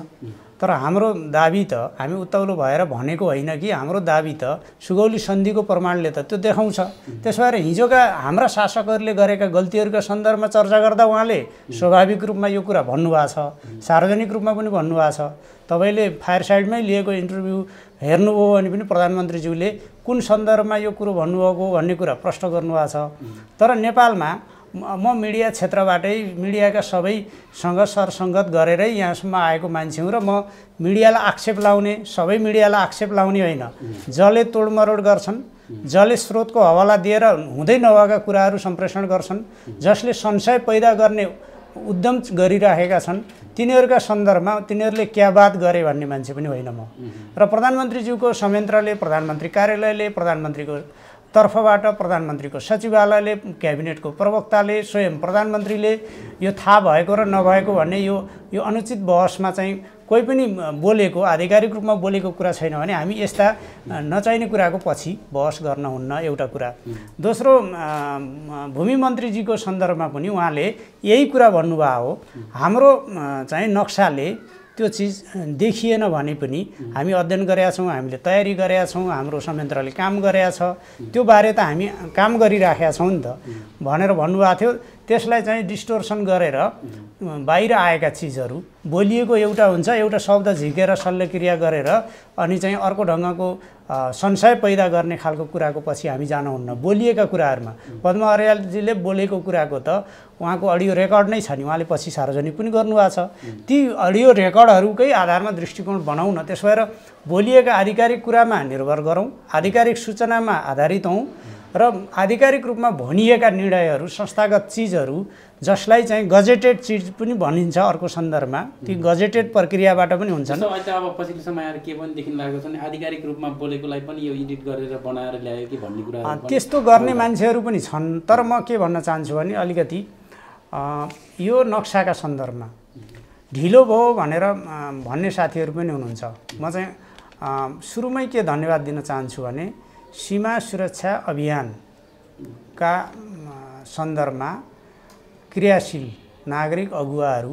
तर हाम्रो दाबी त हामी उत्ताउलो भएर भनेको होइन कि हाम्रो दाबी त सुगौली सन्धिको प्रमाणले त त्यो देखाउँछ त्यसो भएर हिजोका हाम्रा शासकहरूले गरेका गल्तीहरूका सन्दर्भमा चर्चा गर्दा उहाँले स्वाभाविक रूपमा यो कुरा भन्नुभएको छ सार्वजनिक रूपमा पनि भन्नुभएको छ तपाईँले फायर साइडमै लिएको इन्टरभ्यू हेर्नुभयो भने पनि प्रधानमन्त्रीज्यूले कुन सन्दर्भमा यो कुरो भन्नुभएको भन्ने कुरा प्रश्न गर्नुभएको छ तर नेपालमा म मिडिया क्षेत्रबाटै मिडियाका सबैसँग सरसङ्गत गरेरै यहाँसम्म आएको मान्छे हुँ र म मिडियालाई आक्षेप लाउने सबै मिडियालाई आक्षेप लाउने होइन जसले तोडमरोड गर्छन् जसले स्रोतको हवाला दिएर हुँदै नभएका कुराहरू सम्प्रेषण गर्छन् जसले संशय पैदा गर्ने उद्यम गरिराखेका छन् तिनीहरूका सन्दर्भमा तिनीहरूले क्या बात गरे भन्ने मान्छे पनि होइन म र प्रधानमन्त्रीज्यूको संयन्त्रले प्रधानमन्त्री कार्यालयले प्रधानमन्त्रीको तर्फबाट प्रधानमन्त्रीको सचिवालयले क्याबिनेटको प्रवक्ताले स्वयं प्रधानमन्त्रीले यो थाहा भएको र नभएको भन्ने यो अनुचित बहसमा चाहिँ कोही पनि बोलेको आधिकारिक रूपमा बोलेको कुरा छैन भने हामी यस्ता नचाहिने कुराको पछि बहस गर्न हुन्न एउटा कुरा दोस्रो भूमि मन्त्रीजीको सन्दर्भमा पनि उहाँले यही कुरा भन्नुभएको हो हाम्रो चाहिँ नक्साले त्यो चिज देखिएन भने पनि हामी अध्ययन गरेका छौँ हामीले तयारी गरेका छौँ हाम्रो संयन्त्रले काम गरेका छ त्यो बारे त हामी काम गरिराखेका छौँ नि त भनेर भन्नुभएको थियो त्यसलाई चाहिँ डिस्टोर्सन गरेर बाहिर आएका चिजहरू बोलिएको एउटा हुन्छ एउटा शब्द झिकेर शल्यक्रिया गरेर अनि चाहिँ अर्को ढङ्गको संशय पैदा गर्ने खालको कुराको पछि हामी जानुहुन्न बोलिएका कुराहरूमा पद्म अर्यालजीले बोलेको कुराको त उहाँको अडियो रेकर्ड नै छ नि उहाँले पछि सार्वजनिक पनि गर्नुभएको छ ती अडियो रेकर्डहरूकै आधारमा दृष्टिकोण बनाउँ न त्यसो भएर बोलिएका आधिकारिक कुरामा निर्भर गरौँ आधिकारिक सूचनामा आधारित हौँ र आधिकारिक रूपमा भनिएका निर्णयहरू संस्थागत चिजहरू जसलाई चाहिँ गजेटेड चिज पनि भनिन्छ अर्को सन्दर्भमा ती गजेटेड प्रक्रियाबाट पनि हुन्छन् अब पछिल्लो समय आएर के पनि देखिन लागेको छ नि आधिकारिक रूपमा बोलेकोलाई पनि यो एडिट गरेर बनाएर ल्यायो कि भन्ने कुरा त्यस्तो गर्ने मान्छेहरू पनि छन् तर म के भन्न चाहन्छु भने अलिकति यो नक्साका सन्दर्भमा ढिलो भयो भनेर भन्ने साथीहरू पनि हुनुहुन्छ म चाहिँ सुरुमै के धन्यवाद दिन चाहन्छु भने सीमा सुरक्षा अभियानका सन्दर्भमा क्रियाशील नागरिक अगुवाहरू,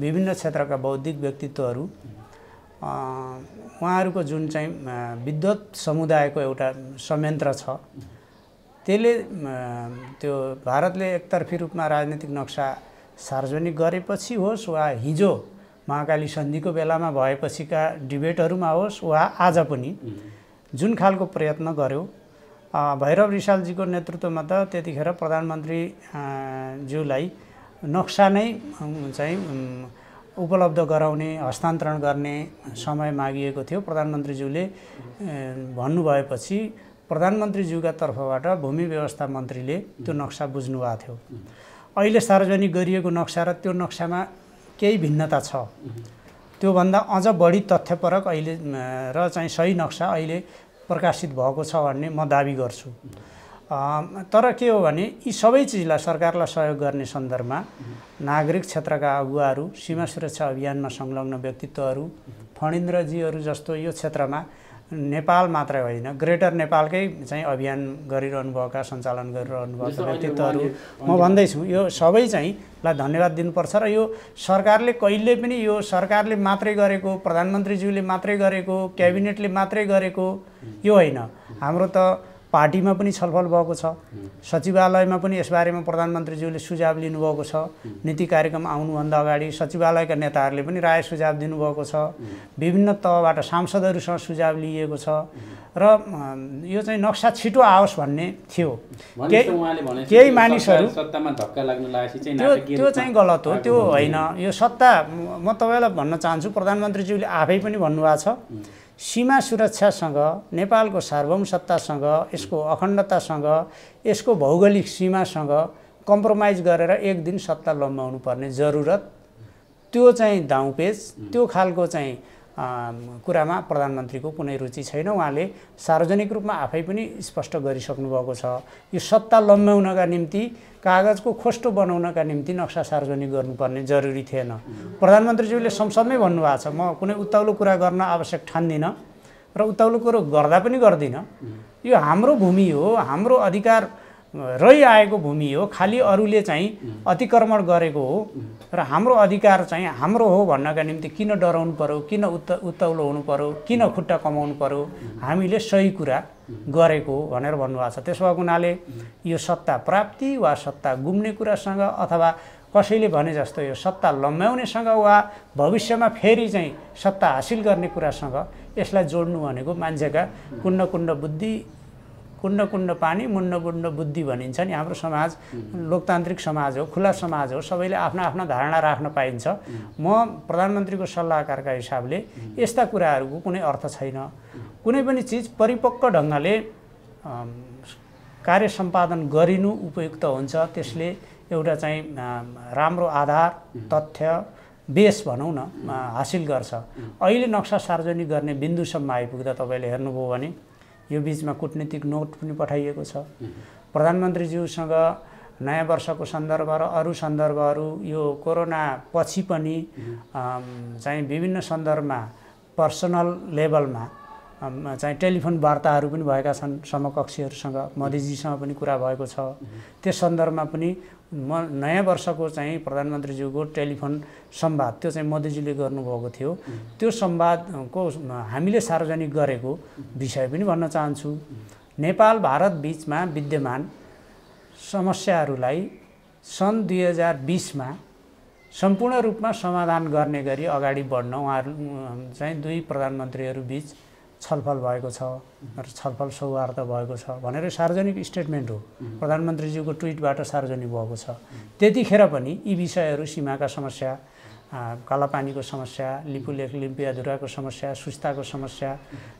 विभिन्न क्षेत्रका बौद्धिक व्यक्तित्वहरू, उहाँहरूको जुन चाहिँ विद्वत समुदायको एउटा संयन्त्र छ, त्यसले त्यो भारतले एकतर्फी रूपमा राजनीतिक नक्सा सार्वजनिक गरेपछि होस् वा हिजो महाकाली सन्धिको बेलामा भएपछिका डिबेटहरूमा होस् वा आज पनि जुन खालको प्रयत्न गर्यो, भैरव रिसालजीको नेतृत्वमा त त्यतिखेर प्रधानमन्त्री ज्यूलाई नक्सा नै चाहिँ उपलब्ध गराउने, हस्तान्तरण गर्ने समय मागिएको थियो। प्रधानमन्त्रीज्यूले भन्नुभएपछि प्रधानमन्त्रीज्यूका तर्फबाट भूमि व्यवस्था मन्त्रीले त्यो नक्सा बुझ्नुभएको थियो। अहिले सार्वजनिक गरिएको नक्सा र त्यो नक्सामा केही भिन्नता छ। त्योभन्दा अझ बढी तथ्यपरक अहिले र चाहिँ सही नक्सा अहिले प्रकाशित भएको छ भन्ने म दाबी गर्छु। तर के हो भने यी सबै चिजलाई सरकारलाई सहयोग गर्ने सन्दर्भमा नागरिक क्षेत्रका अगुवाहरू, सीमा सुरक्षा अभियानमा संलग्न व्यक्तित्वहरू, फणीन्द्रजीहरू जस्तो यो क्षेत्रमा नेपाल मात्रै होइन ग्रेटर नेपालकै चाहिँ अभियान गरिरहनुभएका, सञ्चालन गरिरहनुभएका व्यक्तित्वहरू म भन्दैछु, यो सबै चाहिँ लाई धन्यवाद दिनुपर्छ। र यो सरकारले कहिले पनि यो सरकारले मात्रै गरेको, प्रधानमन्त्रीज्यूले मात्रै गरेको, क्याबिनेटले मात्रै गरेको यो होइन। हाम्रो त पार्टीमा पनि छलफल भएको छ, सचिवालयमा पनि यसबारेमा प्रधानमन्त्रीज्यूले सुझाव लिनुभएको छ। नीति कार्यक्रम आउनुभन्दा अगाडि सचिवालयका नेताहरूले पनि राय सुझाव दिनुभएको छ। विभिन्न तहबाट सांसदहरूसँग सुझाव लिइएको छ र यो चाहिँ नक्सा छिटो आओस् भन्ने थियो। केही मानिसहरू त्यो चाहिँ गलत हो, त्यो होइन। यो सत्ता म तपाईँलाई भन्न चाहन्छु, प्रधानमन्त्रीज्यूले आफै पनि भन्नुभएको छ, सीमा सुरक्षासँग, नेपालको सार्वभौम सत्तासँग, यसको अखण्डतासँग, यसको भौगोलिक सीमासँग कम्प्रोमाइज गरेर एक दिन सत्ता लम्बाउनु पर्ने जरुरत, त्यो चाहिँ दाउपेच, त्यो खालको चाहिँ कुरामा प्रधानमन्त्रीको कुनै रुचि छैन। उहाँले सार्वजनिक रूपमा आफै पनि स्पष्ट गरिसक्नु भएको छ। यो सत्ता लम्ब्याउनका निम्ति, कागजको खोस्टो बनाउनका निम्ति नक्सा सार्वजनिक गर्नुपर्ने जरुरी थिएन। प्रधानमन्त्रीज्यूले संसदमै भन्नुभएको छ, म कुनै उत्ताउलो कुरा गर्न आवश्यक ठान्दिनँ र उत्ताउलो कुरो गर्दा पनि गर्दिनँ। यो हाम्रो भूमि हो, हाम्रो अधिकार रहिआएको भूमि हो, खालि अरूले चाहिँ अतिक्रमण गरेको हो र हाम्रो अधिकार चाहिँ हाम्रो हो भन्नका निम्ति किन डराउनु पर्यो, किन उत्ताउलो हुनु पर्यो, किन खुट्टा कमाउनु पर्यो, हामीले सही कुरा गरेको हो भनेर भन्नुभएको छ। त्यसो भएको हुनाले यो सत्ता प्राप्ति वा सत्ता गुम्ने कुरासँग अथवा कसैले भने जस्तो यो सत्ता लम्ब्याउनेसँग वा भविष्यमा फेरि चाहिँ सत्ता हासिल गर्ने कुरासँग यसलाई जोड्नु भनेको मान्छेका कुण्ड कुण्ड बुद्धि, कुण्ड कुण्ड पानी, मुण्ड मुण्ड बुद्धि भनिन्छ नि। हाम्रो समाज लोकतान्त्रिक समाज हो, खुला समाज हो, सबैले आफ्ना आफ्ना धारणा राख्न पाइन्छ। म प्रधानमन्त्रीको सल्लाहकारका हिसाबले यस्ता कुराहरूको कुनै अर्थ छैन। कुनै पनि चिज परिपक्व ढङ्गले कार्य सम्पादन गरिनु उपयुक्त हुन्छ। त्यसले एउटा चाहिँ राम्रो आधार, तथ्य, बेस भनौँ न हासिल गर्छ। अहिले नक्सा सार्वजनिक गर्ने बिन्दुसम्म आइपुग्दा तपाईँले हेर्नुभयो भने यो बिचमा कूटनीतिक नोट पनि पठाइएको छ। प्रधानमन्त्रीज्यूसँग नयाँ वर्षको सन्दर्भ र अरू सन्दर्भहरू यो कोरोना पछि पनि चाहिँ विभिन्न सन्दर्भमा पर्सनल लेभलमा चाहिँ टेलिफोन वार्ताहरू पनि भएका छन् समकक्षीहरूसँग। मोदीजीसँग पनि कुरा भएको छ। त्यस सन्दर्भमा पनि नयाँ वर्षको चाहिँ प्रधानमन्त्रीज्यूको टेलिफोन संवाद त्यो चाहिँ मोदीजीले गर्नुभएको थियो। त्यो संवादको हामीले सार्वजनिक गरेको विषय पनि भन्न चाहन्छु। नेपाल भारत बिचमा विद्यमान समस्याहरूलाई सन् 2020मा सम्पूर्ण रूपमा समाधान गर्ने गरी अगाडि बढ्न उहाँहरू चाहिँ दुई प्रधानमन्त्रीहरू बिच छलफल भएको छ र छलफल सौहार्द भएको छ भनेर सार्वजनिक स्टेटमेन्ट हो। प्रधानमन्त्रीज्यूको ट्विटबाट सार्वजनिक भएको छ। त्यतिखेर पनि यी विषयहरू, सीमाका समस्या, कालापानीको समस्या, लिपुलेख लिम्पियाधुराको समस्या, सुस्ताको समस्या,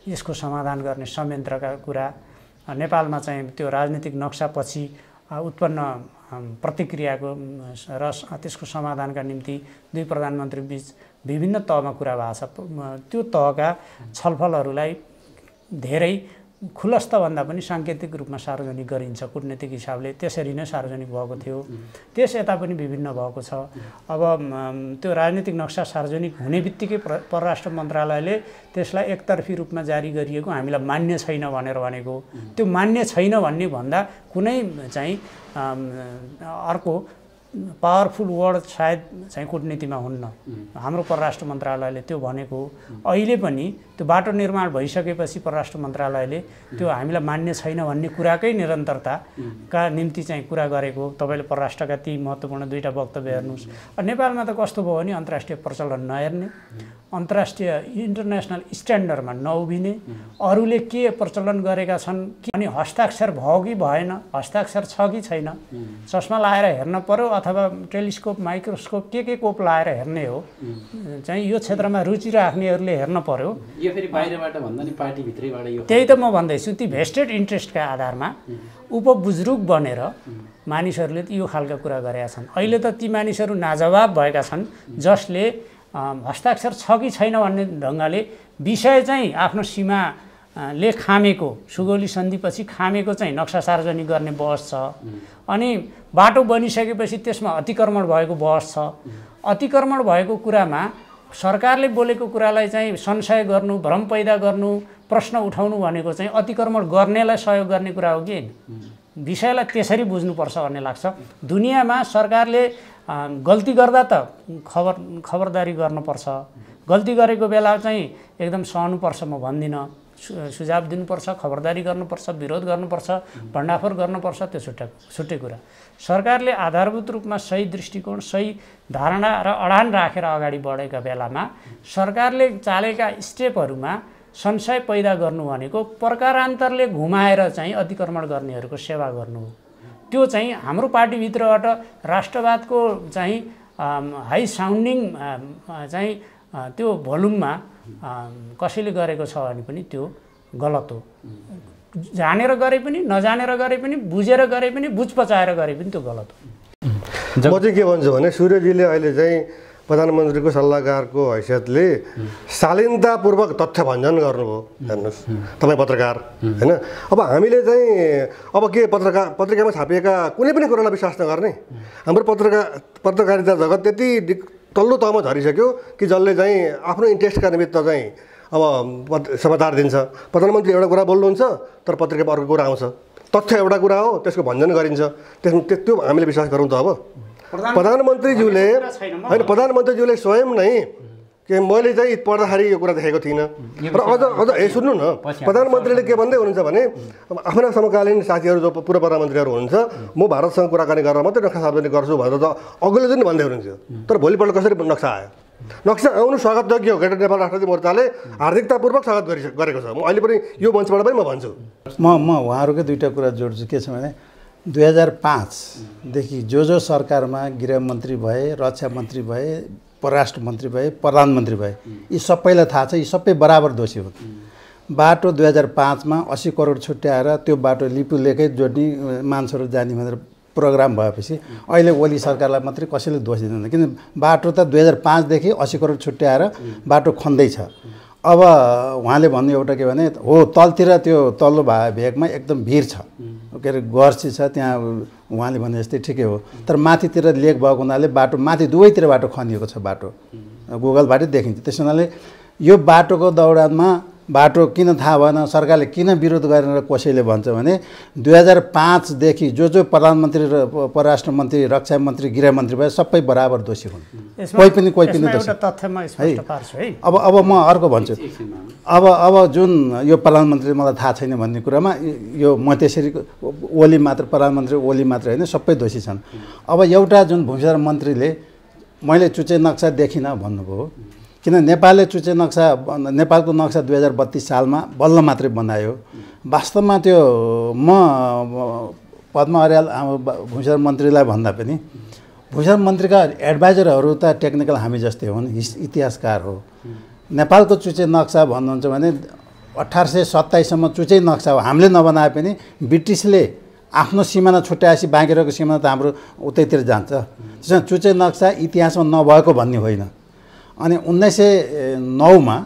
यसको समाधान गर्ने संयन्त्रका कुरा, नेपालमा चाहिँ त्यो राजनीतिक नक्सापछि उत्पन्न प्रतिक्रियाको र त्यसको समाधानका निम्ति दुई प्रधानमन्त्री बीच विभिन्न तहमा कुरा भएको छ। त्यो तहका छलफलहरूलाई धेरै खुलस्त भन्दा पनि साङ्केतिक रूपमा सार्वजनिक गरिन्छ कूटनीतिक हिसाबले, त्यसरी नै सार्वजनिक भएको थियो। त्यस यता पनि विभिन्न भएको छ। अब त्यो राजनीतिक नक्सा सार्वजनिक हुने बित्तिकै परराष्ट्र मन्त्रालयले त्यसलाई एकतर्फी रूपमा जारी गरिएको हामीलाई मान्य छैन भनेर भनेको। त्यो मान्य छैन भन्ने भन्दा कुनै चाहिँ अर्को पावरफुल वर्ड सायद चाहिँ कूटनीतिमा हुन्न। हाम्रो परराष्ट्र मन्त्रालयले त्यो भनेको। अहिले पनि त्यो बाटो निर्माण भइसकेपछि परराष्ट्र मन्त्रालयले त्यो हामीलाई मान्य छैन भन्ने कुराकै निरन्तरताका निम्ति चाहिँ कुरा गरेको। तपाईँले परराष्ट्रका ती महत्त्वपूर्ण दुईवटा वक्तव्य हेर्नुहोस्। नेपालमा त कस्तो भयो भने अन्तर्राष्ट्रिय प्रचलन नहेर्ने, अन्तर्राष्ट्रिय इन्टरनेसनल स्ट्यान्डर्डमा नउभिने, अरूले के प्रचलन गरेका छन् अनि हस्ताक्षर भयो कि भएन, हस्ताक्षर छ कि छैन, चस्मा लाएर हेर्न पर्यो अथवा टेलिस्कोप माइक्रोस्कोप के कोप लाएर हेर्ने हो। चाहिँ यो क्षेत्रमा रुचि राख्नेहरूले हेर्न पर्यो। यो फेरि बाहिरबाट भन्दा नि पार्टीभित्रैबाट यो त्यही त म भन्दैछु। ती भेस्टेड इन्ट्रेस्टका आधारमा उपबुजुर्ग बनेर मानिसहरूले यो खालका कुरा गरेका छन्। अहिले त ती मानिसहरू नाजवाब भएका छन् जसले हस्ताक्षर छ कि छैन भन्ने ढङ्गले विषय चाहिँ आफ्नो सीमाले खामेको, सुगौली सन्धिपछि खामेको चाहिँ नक्सा सार्वजनिक गर्ने बहस छ। अनि बाटो बनिसकेपछि त्यसमा अतिक्रमण भएको बहस छ। अतिक्रमण भएको कुरामा सरकारले बोलेको कुरालाई चाहिँ संशय गर्नु, भ्रम पैदा गर्नु, प्रश्न उठाउनु भनेको चाहिँ अतिक्रमण गर्नेलाई सहयोग गर्ने कुरा हो कि विषयलाई त्यसरी बुझ्नुपर्छ भन्ने लाग्छ। दुनियाँमा सरकारले गल्ती गर्दा त खबरदारी गर्नुपर्छ। गल्ती गरेको बेला चाहिँ एकदम सहनुपर्छ म भन्दिनँ। सुझाव दिनुपर्छ, खबरदारी गर्नुपर्छ, विरोध गर्नुपर्छ, भण्डाफोर गर्नुपर्छ, त्यो छुट्टै कुरा। सरकारले आधारभूत रूपमा सही दृष्टिकोण, सही धारणा र अडान राखेर अगाडि बढेका बेलामा सरकारले चालेका स्टेपहरूमा संशय पैदा गर्नु भनेको प्रकारान्तरले घुमाएर चाहिँ अतिक्रमण गर्नेहरूको सेवा गर्नु हो। त्यो चाहिँ हाम्रो पार्टीभित्रबाट राष्ट्रवादको चाहिँ हाई साउन्डिङ चाहिँ त्यो भोल्युममा कसैले गरेको छ भने पनि त्यो गलत हो। जानेर गरे पनि, नजानेर गरे पनि, बुझेर गरे पनि, बुझ पचाएर गरे पनि त्यो गलत हो। म चाहिँ के भन्छु भने सूर्यजीले अहिले चाहिँ प्रधानमन्त्रीको सल्लाहकारको हैसियतले शालीनतापूर्वक तथ्य भञ्जन गर्नुभयो। हेर्नुहोस् तपाईँ पत्रकार होइन। अब हामीले चाहिँ अब के पत्रिकामा छापिएका कुनै पनि कुरालाई विश्वास नगर्ने। हाम्रो पत्रकारिता जगत त्यति तल्लो तहमा झरिसक्यो कि जसले चाहिँ आफ्नो इन्ट्रेस्टका निमित्त चाहिँ अब समाचार दिन्छ। प्रधानमन्त्री एउटा कुरा बोल्नुहुन्छ तर पत्रिकामा अर्को कुरा आउँछ। तथ्य एउटा कुरा हो, त्यसको भञ्जन गरिन्छ। त्यो हामीले विश्वास गरौँ त। अब प्रधानमन्त्रीज्यूले होइन, प्रधानमन्त्रीज्यूले स्वयं नै कि मैले चाहिँ पढ्दाखेरि यो कुरा देखेको थिइनँ र अझ सुन्नु न, प्रधानमन्त्रीले के भन्दै हुनुहुन्छ भने आफ्ना समकालीन साथीहरू जो पूर्व प्रधानमन्त्रीहरू हुनुहुन्छ म भारतसँग कुराकानी गरेर मात्रै नक्सा सार्वजनिक गर्छु भनेर त अघिल्लो दिन भन्दै हुनुहुन्थ्यो। तर भोलिपल्ट कसरी नक्सा आयो? नक्सा आउनु स्वागतयोग्य हो। ग्रेटर नेपाल राष्ट्रवादी मोर्चाले हार्दिकतापूर्वक स्वागत गरेको छ। म अहिले पनि यो मञ्चबाट पनि म भन्छु। म उहाँहरूकै दुईवटा कुरा जोड्छु। के छ भने 2005देखि जो सरकारमा गृहमन्त्री भए, रक्षा मन्त्री भए, परराष्ट्र मन्त्री भए, प्रधानमन्त्री भए, यी सबैलाई थाहा छ, यी सबै बराबर दोषी हुन्। बाटो 2005मा 80 करोड छुट्याएर त्यो बाटो लिपुलेकै जोड्ने मान्छेहरू जाने भनेर प्रोग्राम भएपछि अहिले ओली सरकारलाई मात्रै कसैले दोष दिँदैन। किन बाटो त 2005देखि 80 करोड छुट्याएर बाटो खन्दैछ। अब उहाँले भन्नु एउटा के भने हो तलतिर त्यो तल्लो भेगमा एकदम भिर छ, के अरे गर्सी छ त्यहाँ, उहाँले भने जस्तै ठिकै हो। तर माथितिर लेक भएको हुनाले बाटो माथि दुवैतिर बाटो खनिएको छ। बाटो गुगलबाटै देखिन्छ। त्यस हुनाले यो बाटोको दौडानमा बाटो किन थाहा भएन, सरकारले किन विरोध गरेर कसैले भन्छ भने 2005देखि जो प्रधानमन्त्री र परराष्ट्र मन्त्री, रक्षा मन्त्री, गृहमन्त्री भए सबै बराबर दोषी हुन्। कोही पनि दोषी है। अब म अर्को भन्छु। अब जुन यो प्रधानमन्त्री मलाई थाहा छैन भन्ने कुरामा यो म त्यसरी ओली मात्र, प्रधानमन्त्री ओली मात्र होइन, सबै दोषी छन्। अब एउटा जुन भूमिसर मन्त्रीले मैले चुचे नक्सा देखिनँ भन्नुभयो। किन नेपालले चुचे नक्सा, नेपालको नक्सा 2032 सालमा बल्ल मात्रै बनायो। वास्तवमा त्यो म पद्म अर्याल भूमिसर मन्त्रीलाई भन्दा पनि भूमिसर मन्त्रीका एडभाइजरहरू त टेक्निकल हामी जस्तै हुन्, इतिहासकार हो। नेपालको चुचे नक्सा भन्नुहुन्छ भने 1827सम्म चुचे नक्सा हो। हामीले नबनाए पनि ब्रिटिसले आफ्नो सिमाना छुट्याएपछि बाँकी रहेको सिमाना त हाम्रो उतैतिर जान्छ। त्यसमा चुचे नक्सा इतिहासमा नभएको भन्ने होइन। अनि 1909मा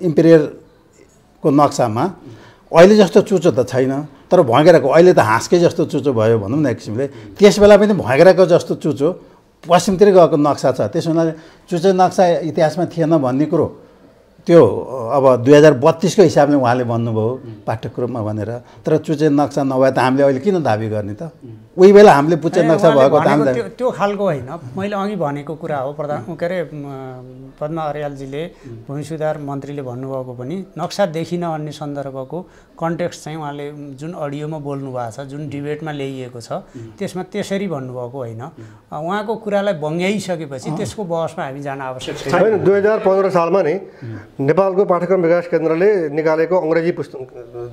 इम्पेरियरको नक्सामा अहिले जस्तो चुचो त छैन, तर भँगेराको अहिले त हाँसकै जस्तो चुचो भयो भनौँ न एक किसिमले। त्यस बेला पनि भँगेराको जस्तो चुचो पश्चिमतिर गएको नक्सा छ। त्यस हुनाले चुचो नक्सा इतिहासमा थिएन भन्ने कुरो त्यो अब 2032 को हिसाबले उहाँले भन्नुभयो पाठ्यक्रममा भनेर। तर चुचे नक्सा नभए त हामीले अहिले किन दाबी गर्ने त? उही बेला हामीले पुच्चे नक्सा भएको त्यो खालको होइन। मैले अघि भनेको कुरा हो, के अरे पद्मा अर्यालजीले भूमि सुधार मन्त्रीले भन्नुभएको पनि नक्सा देखिन भन्ने सन्दर्भको कन्टेक्स्ट चाहिँ उहाँले जुन अडियोमा बोल्नु भएको छ, जुन डिबेटमा ल्याइएको छ, त्यसमा त्यसरी भन्नुभएको होइन। उहाँको कुरालाई बङ्ग्याइसकेपछि त्यसको बहसमा हामी जान आवश्यक छैन। 2015 सालमा नि नेपालको पाठ्यक्रम विकास केन्द्रले निकालेको अङ्ग्रेजी पुस्तक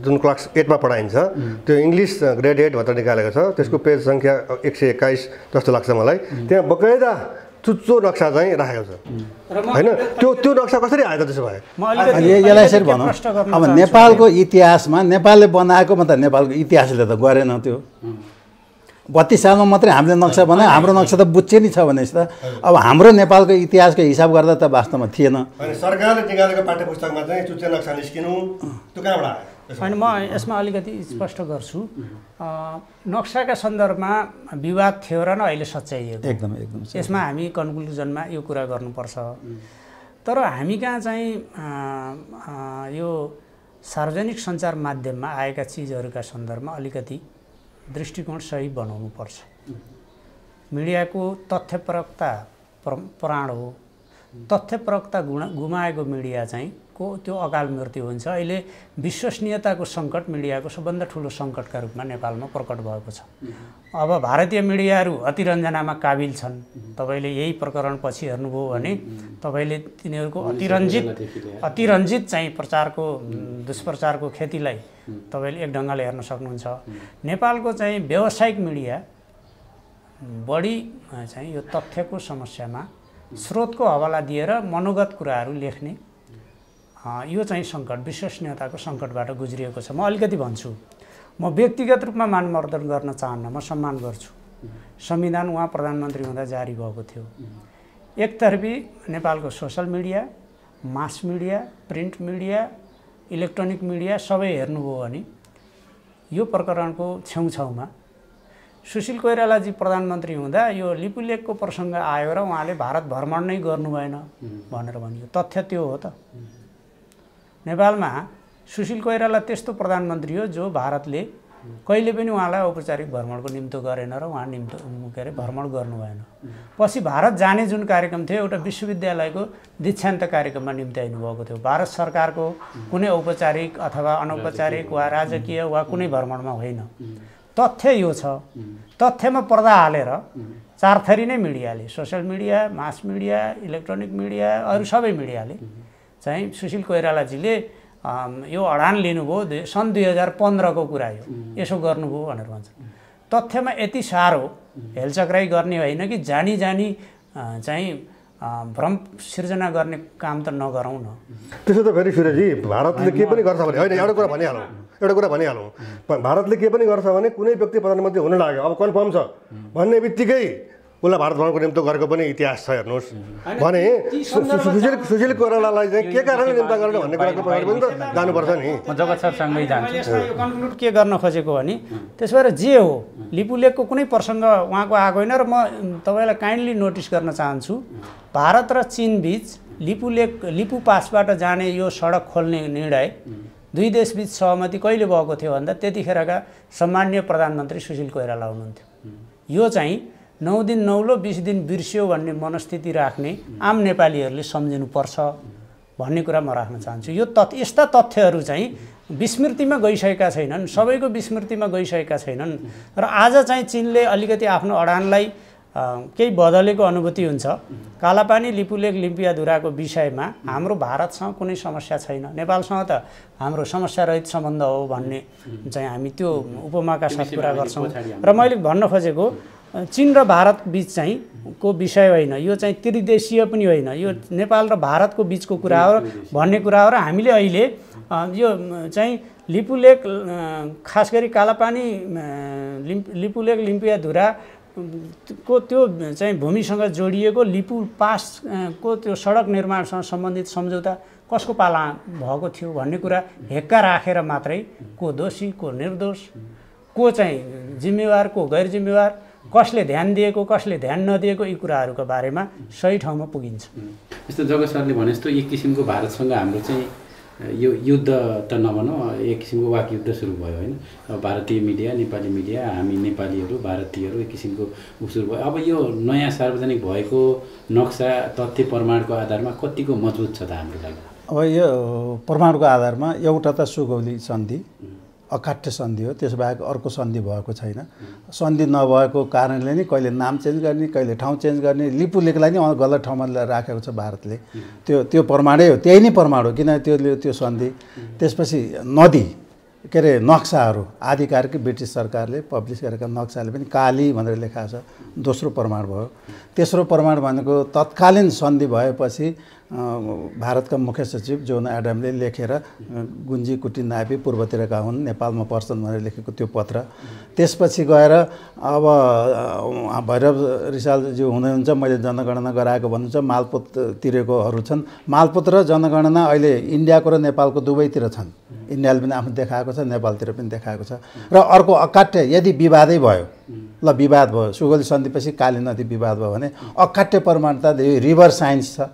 जुन क्लास 8 मा पढाइन्छ त्यो इङ्ग्लिस ग्रेड 8 भनेर निकालेको छ। त्यसको पेज सङ्ख्या 121 जस्तो लाग्छ मलाई। त्यहाँ बकाइदा चुच्चो नक्सा चाहिँ राखेको छ होइन। त्यो नक्सा कसरी आयो त त्यसो भए? यसलाई यसरी भनौँ, अब नेपालको इतिहासमा नेपालले बनाएकोमा त नेपालको इतिहासले त गरेन। त्यो 32 सालमा मात्रै हामीले नक्सा बनायो। हाम्रो नक्सा त बुझ्चे नि छ भनेपछि त अब हाम्रो नेपालको इतिहासको हिसाब गर्दा त वास्तवमा थिएन। सरकारले निकालेको पाठ्यपुस्तकमा चाहिँ चुच्चे नक्सा निस्किनु त्यो कहाँबाट आयो? होइन, म यसमा अलिकति स्पष्ट गर्छु। नक्साका सन्दर्भमा विवाद थियो र न अहिले सच्याइएको एकदम यसमा हामी कन्क्लुजनमा यो कुरा गर्नुपर्छ। तर हामी कहाँ चाहिँ यो सार्वजनिक सञ्चार माध्यममा आएका चिजहरूका सन्दर्भमा अलिकति दृष्टिकोण सही बनाउनुपर्छ। मिडियाको तथ्यपरकता प्राण हो। तथ्यपरकता गुमाएको मिडिया चाहिँ त्यो अकाल मृत्यु हुन्छ। अहिले विश्वसनीयताको सङ्कट मिडियाको सबभन्दा ठुलो सङ्कटका रूपमा नेपालमा प्रकट भएको छ। अब भारतीय मिडियाहरू अतिरञ्जनामा काबिल छन्। तपाईँले यही प्रकरणपछि हेर्नुभयो भने तपाईँले तिनीहरूको अतिरञ्जित चाहिँ प्रचारको दुष्प्रचारको खेतीलाई तपाईँले एक ढङ्गले हेर्न सक्नुहुन्छ। नेपालको चाहिँ व्यावसायिक मिडिया बढी चाहिँ यो तथ्यको समस्यामा स्रोतको हवाला दिएर मनोगत कुराहरू लेख्ने यो चाहिँ सङ्कट, विश्वसनीयताको सङ्कटबाट गुज्रिएको छ। म अलिकति भन्छु, म व्यक्तिगत रूपमा मानमर्दन गर्न चाहन्न, म सम्मान गर्छु। संविधान उहाँ प्रधानमन्त्री हुँदा जारी भएको थियो। एकतर्फी नेपालको social media, mass media, print media, electronic media सबै हेर्नुभयो भने यो प्रकरणको छेउछाउमा सुशील कोइरालाजी प्रधानमन्त्री हुँदा यो लिपुलेखको प्रसङ्ग आयो र उहाँले भारत भ्रमण नै गर्नु भएन भनेर भनियो। तथ्य त्यो हो त। नेपालमा सुशील कोइराला त्यस्तो प्रधानमन्त्री हो जो भारतले कहिले पनि उहाँलाई औपचारिक भ्रमणको निम्तो गरेन र उहाँ भ्रमण गर्नु भएन। पछि भारत जाने जुन कार्यक्रम थियो एउटा विश्वविद्यालयको दीक्षान्त कार्यक्रममा निम्त्याइनु भएको थियो। भारत सरकारको कुनै औपचारिक अथवा अनौपचारिक वा राजकीय वा कुनै भ्रमणमा होइन। तथ्य यो छ। तथ्यमा पर्दा हालेर चारथरी नै मिडियाले, social media, mass media, electronic media, अरू सबै मिडियाले चाहिँ सुशील कोइरालाजीले यो अडान लिनुभयो सन् 2015 को कुरा यो यसो गर्नुभयो भनेर भन्छ। तथ्यमा यति साह्रो हेलचक्राइ गर्ने होइन कि जानी चाहिँ भ्रम सिर्जना गर्ने काम त नगरौँ न। त्यसो त फेरि सुरेशजी भारतले के पनि गर्छ भने होइन, एउटा कुरा भनिहालौँ। भारतले के पनि गर्छ भने कुनै व्यक्ति प्रधानमन्त्री हुन लाग्यो, अब कन्फर्म छ भन्ने बित्तिकै उसलाई भारत भ्रमणको निम्तो गरेको पनि इतिहास छ। हेर्नुहोस् भने सुशील कोइरालालाई चाहिँ के कारणले निम्ता गरेन भन्ने कुराको पछाडि पनि त जानुपर्छ नि। म जगत सरसँगै जान्छु। कन्क्लुड के गर्न खोजेको भने त्यसो भएर जे हो लिपुलेखको कुनै प्रसङ्ग उहाँको आएको होइन। र म तपाईँलाई काइन्डली नोटिस गर्न चाहन्छु, भारत र चीन बीच लिपु पासबाट जाने यो सडक खोल्ने निर्णय दुई देशबीच सहमति कहिले भएको थियो भन्दा त्यतिखेरका सम्माननीय प्रधानमन्त्री सुशील कोइराला हुनुहुन्थ्यो। यो चाहिँ 9 दिन नौलो 20 दिन बिर्सियो भन्ने मनस्थिति राख्ने आम नेपालीहरूले सम्झिनुपर्छ भन्ने कुरा म राख्न चाहन्छु। यो यस्ता तथ्यहरू चाहिँ विस्मृतिमा गइसकेका छैनन्, सबैको विस्मृतिमा गइसकेका छैनन्। र आज चाहिँ चीनले अलिकति आफ्नो अडानलाई केही बदलेको अनुभूति हुन्छ। कालापानी लिपुलेख लिम्पियाधुराको विषयमा हाम्रो भारतसँग कुनै समस्या छैन, नेपालसँग त हाम्रो समस्यारहित सम्बन्ध हो भन्ने चाहिँ हामी त्यो उपमाका साथ कुरा गर्छौँ। र मैले भन्न खोजेको चीन र भारत बीच चाहिँ को विषय होइन, यो चाहिँ त्रिदेशीय पनि होइन, यो नेपाल र भारतको बीचको कुरा हो भन्ने कुरा हो। र हामीले अहिले यो चाहिँ लिपुलेख खास गरी कालापानी लिपुलेख लिम्पियाधुरा को त्यो चाहिँ भूमिसँग जोडिएको लिपु पासको त्यो सडक निर्माणसँग सम्बन्धित सम्झौता कसको पाला भएको थियो भन्ने कुरा हेक्का राखेर मात्रै को दोषी को निर्दोष को चाहिँ जिम्मेवार को गैर जिम्मेवार कसले ध्यान दिएको कसले ध्यान नदिएको यी कुराहरूको बारेमा सही ठाउँमा पुगिन्छ। जस्तो जगत सरले भने जस्तो एक किसिमको भारतसँग हाम्रो चाहिँ यो युद्ध त नभनौँ एक किसिमको वाक युद्ध सुरु भयो होइन। अब भारतीय मिडिया नेपाली मिडिया हामी नेपालीहरू भारतीयहरू एक किसिमको सुरु भयो। अब यो नयाँ सार्वजनिक भएको नक्सा तथ्य प्रमाणको आधारमा कतिको मजबुत छ त हाम्रो लागि? अब यो प्रमाणको आधारमा एउटा त सुगौली सन्धि अकाट्य सन्धि हो, त्यसबाहेक अर्को सन्धि भएको छैन। सन्धि नभएको कारणले नै कहिले नाम चेन्ज गर्ने कहिले ठाउँ चेन्ज गर्ने लिपु लेखलाई नै गलत ठाउँमा राखेको छ भारतले। त्यो प्रमाणै हो, त्यही नै प्रमाण हो। किन त्यो सन्धि त्यसपछि नदी के अरे नक्साहरू आधिकारिक ब्रिटिस सरकारले पब्लिस गरेका नक्साले पनि काली भनेर लेखाएको छ, दोस्रो प्रमाण भयो। तेस्रो प्रमाण भनेको तत्कालीन सन्धि भएपछि भारतका मुख्य सचिव जोन एडमले लेखेर गुन्जी कुटी नापी पूर्वतिरका हुन् नेपालमा पर्छन् भनेर लेखेको त्यो पत्र। त्यसपछि गएर अब भैरव रिसालज्यू हुनुहुन्छ, मैले जनगणना गराएको भन्नुहुन्छ, मालपोत तिरेकोहरू छन्। मालपोत र जनगणना अहिले इन्डियाको र नेपालको दुवैतिर छन्। इन्डियाले पनि आफ्नो देखाएको छ, नेपालतिर पनि देखाएको छ। र अर्को अकाट्य यदि विवादै भयो, ल विवाद भयो, सुगौली सन्धिपछि काली नदी विवाद भयो भने अकाट्य प्रमाण त रिभर साइन्स छ।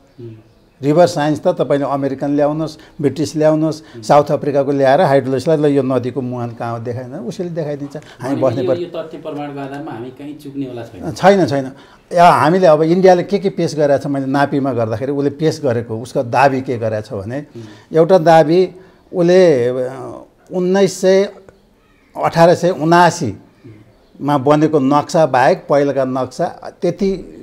रिभर साइन्स त तपाईँले अमेरिकन ल्याउनुहोस्, ब्रिटिस ल्याउनुहोस्, साउथ अफ्रिकाको ल्याएर हाइड्रोलोजिसलाई ल यो नदीको मुहान कहाँ देखाइदिन्छ, उसैले देखाइदिन्छ। हामी बस्ने पर्छ। तथ्य प्रमाणको आधारमा हामी कहीँ चुक्नेवाला छैन। हामीले अब इन्डियाले के पेस गरेछ, मैले नापीमा गर्दाखेरि उसले पेस गरेको उसको दाबी के गरेछ भने एउटा दाबी उसले 1879मा बनेको नक्सा बाहेक पहिलाका नक्सा त्यति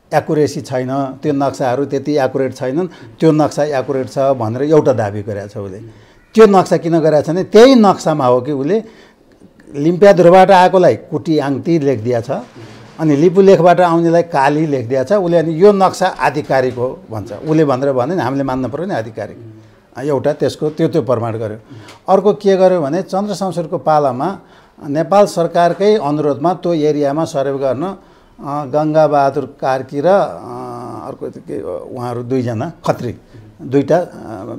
एक्युरेसी छैन, त्यो नक्साहरू त्यति एक्युरेट छैनन्, त्यो नक्सा एक्युरेट छ भनेर एउटा दाबी गरेको छ उसले। त्यो नक्सा किन गरेको छ भने त्यही नक्सामा हो कि उसले लिम्पियाधुरबाट आएकोलाई कुटी आङ्ती लेखिदिया छ अनि लिपुलेखबाट आउनेलाई काली लेखिदिया छ उसले। अनि यो नक्सा आधिकारिक हो भन्छ उसले भनेर भने हामीले मान्नु पर्यो नि आधिकारिक। एउटा त्यसको त्यो प्रमाण गर्यो। अर्को के गर्यो भने चन्द्र शमशेरको पालामा नेपाल सरकारकै अनुरोधमा त्यो एरियामा सर्वे गर्न गङ्गाबहादुर कार्की र अर्को उहाँहरू दुईजना खत्री दुईटा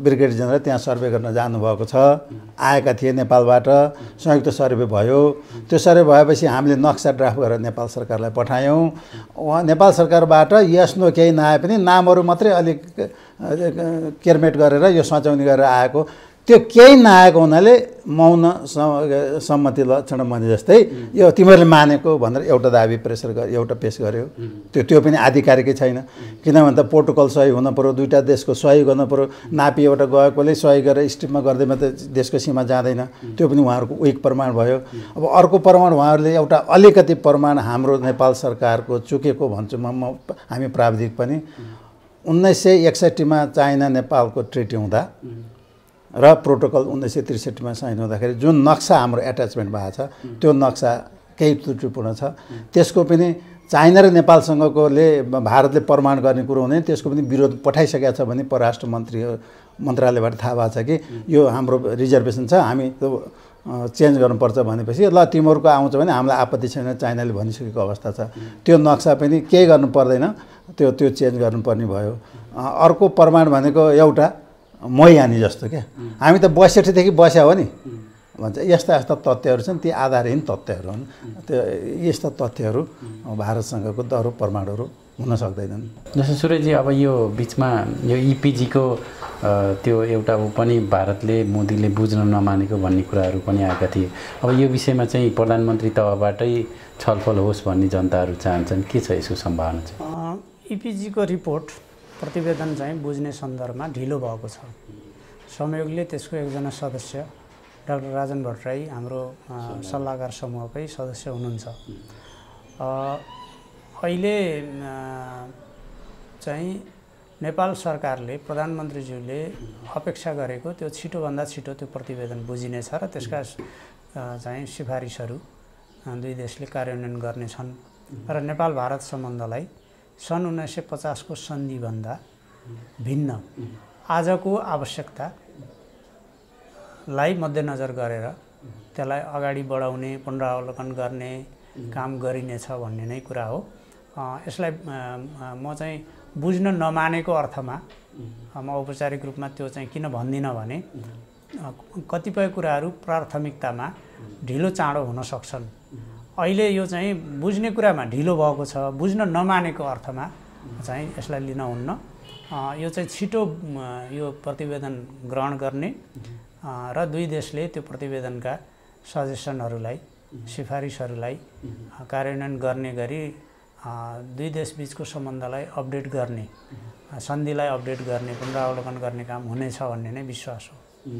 ब्रिगेड जेनरल त्यहाँ सर्वे गर्न जानुभएको छ। आएका थिए नेपालबाट, संयुक्त सर्वे भयो। त्यो सर्वे भएपछि हामीले नक्सा ड्राफ्ट गरेर नेपाल सरकारलाई पठायौँ। उहाँ नेपाल सरकारबाट यस नो केही नआए पनि नामहरू मात्रै अलिक केरमेट गरेर यो सच्याउने गरेर आएको। त्यो केही नआएको हुनाले मौन सम्मति लक्षण भने जस्तै यो तिमीहरूले मानेको भनेर एउटा दाबी एउटा पेस गर्यो। त्यो पनि आधिकारिकै छैन। किन भन्दा प्रोटोकल सही हुन पर्यो, दुईटा देशको सही गर्न पर्यो। नापी एउटा गएकोले सही गरेर स्ट्रिपमा गर्दैमा त देशको सीमा जाँदैन। त्यो पनि उहाँहरूको विक प्रमाण भयो। अब अर्को प्रमाण उहाँहरूले एउटा अलिकति प्रमाण हाम्रो नेपाल सरकारको चुकेको भन्छु म हामी प्राविधिक पनि 1961मा चाइना नेपालको ट्रिटी हुँदा र प्रोटोकल 1963मा साइन हुँदाखेरि जुन नक्सा हाम्रो एट्याचमेन्ट भएको छ त्यो नक्सा केही त्रुटिपूर्ण छ। त्यसको पनि चाइना र नेपालसँगकोले भारतले प्रमाण गर्ने कुरो हुँदैन, त्यसको पनि विरोध पठाइसकेको छ भने परराष्ट्र मन्त्रालयबाट थाहा भएको छ कि यो हाम्रो रिजर्भेसन छ, हामी त्यो चेन्ज गर्नुपर्छ भनेपछि ल तिमीहरूको आउँछ भने हामीलाई आपत्ति छैन चाइनाले भनिसकेको अवस्था छ। त्यो नक्सा पनि केही गर्नु पर्दैन, त्यो चेन्ज गर्नुपर्ने भयो। अर्को प्रमाण भनेको एउटा मैहानी जस्तो क्या, हामी त 62देखि बस्या हो नि भन्छ। यस्ता तथ्यहरू छन्, ती आधारहीन तथ्यहरू हुन्। त्यो यस्ता तथ्यहरू भारतसँगको दरो प्रमाणहरू हुन सक्दैनन्। जस्तो सुरेशजी, अब यो बिचमा यो इपिजीको त्यो एउटा पनि भारतले मोदीले बुझ्न नमानेको भन्ने कुराहरू पनि आएका थिए। अब यो विषयमा चाहिँ प्रधानमन्त्री तहबाटै छलफल होस् भन्ने जनताहरू चाहन्छन्, के छ यसको सम्भावना चाहिँ? इपिजीको रिपोर्ट प्रतिवेदन चाहिँ बुझ्ने सन्दर्भमा ढिलो भएको छ। संयोगले त्यसको एकजना सदस्य डाक्टर राजन भट्टराई हाम्रो सल्लाहकार समूहकै सदस्य हुनुहुन्छ। अहिले चाहिँ नेपाल सरकारले प्रधानमन्त्रीज्यूले अपेक्षा गरेको त्यो छिटोभन्दा छिटो त्यो प्रतिवेदन बुझिनेछ र त्यसका चाहिँ सिफारिसहरू दुई देशले कार्यान्वयन गर्नेछन् र नेपाल भारत सम्बन्धलाई सन् 1950को सन्धिभन्दा भिन्न आजको आवश्यकतालाई मध्यनजर गरेर त्यसलाई अगाडि बढाउने, पुनरावलोकन गर्ने काम गरिनेछ भन्ने नै कुरा हो। यसलाई म चाहिँ बुझ्न नमानेको अर्थमा म औपचारिक रूपमा त्यो चाहिँ किन भन्दिनँ भने कतिपय कुराहरू प्राथमिकतामा ढिलो चाँडो हुन सक्छन्। अहिले यो चाहिँ बुझ्ने कुरामा ढिलो भएको छ, बुझ्न नमानेको अर्थमा चाहिँ यसलाई लिन हुन्न। यो चाहिँ छिटो यो प्रतिवेदन ग्रहण गर्ने र दुई देशले त्यो प्रतिवेदनका सजेसनहरूलाई सिफारिसहरूलाई कार्यान्वयन गर्ने गरी दुई देशबीचको सम्बन्धलाई अपडेट गर्ने, सन्धिलाई अपडेट गर्ने, पुनरावलोकन गर्ने काम हुनेछ भन्ने नै विश्वास हो।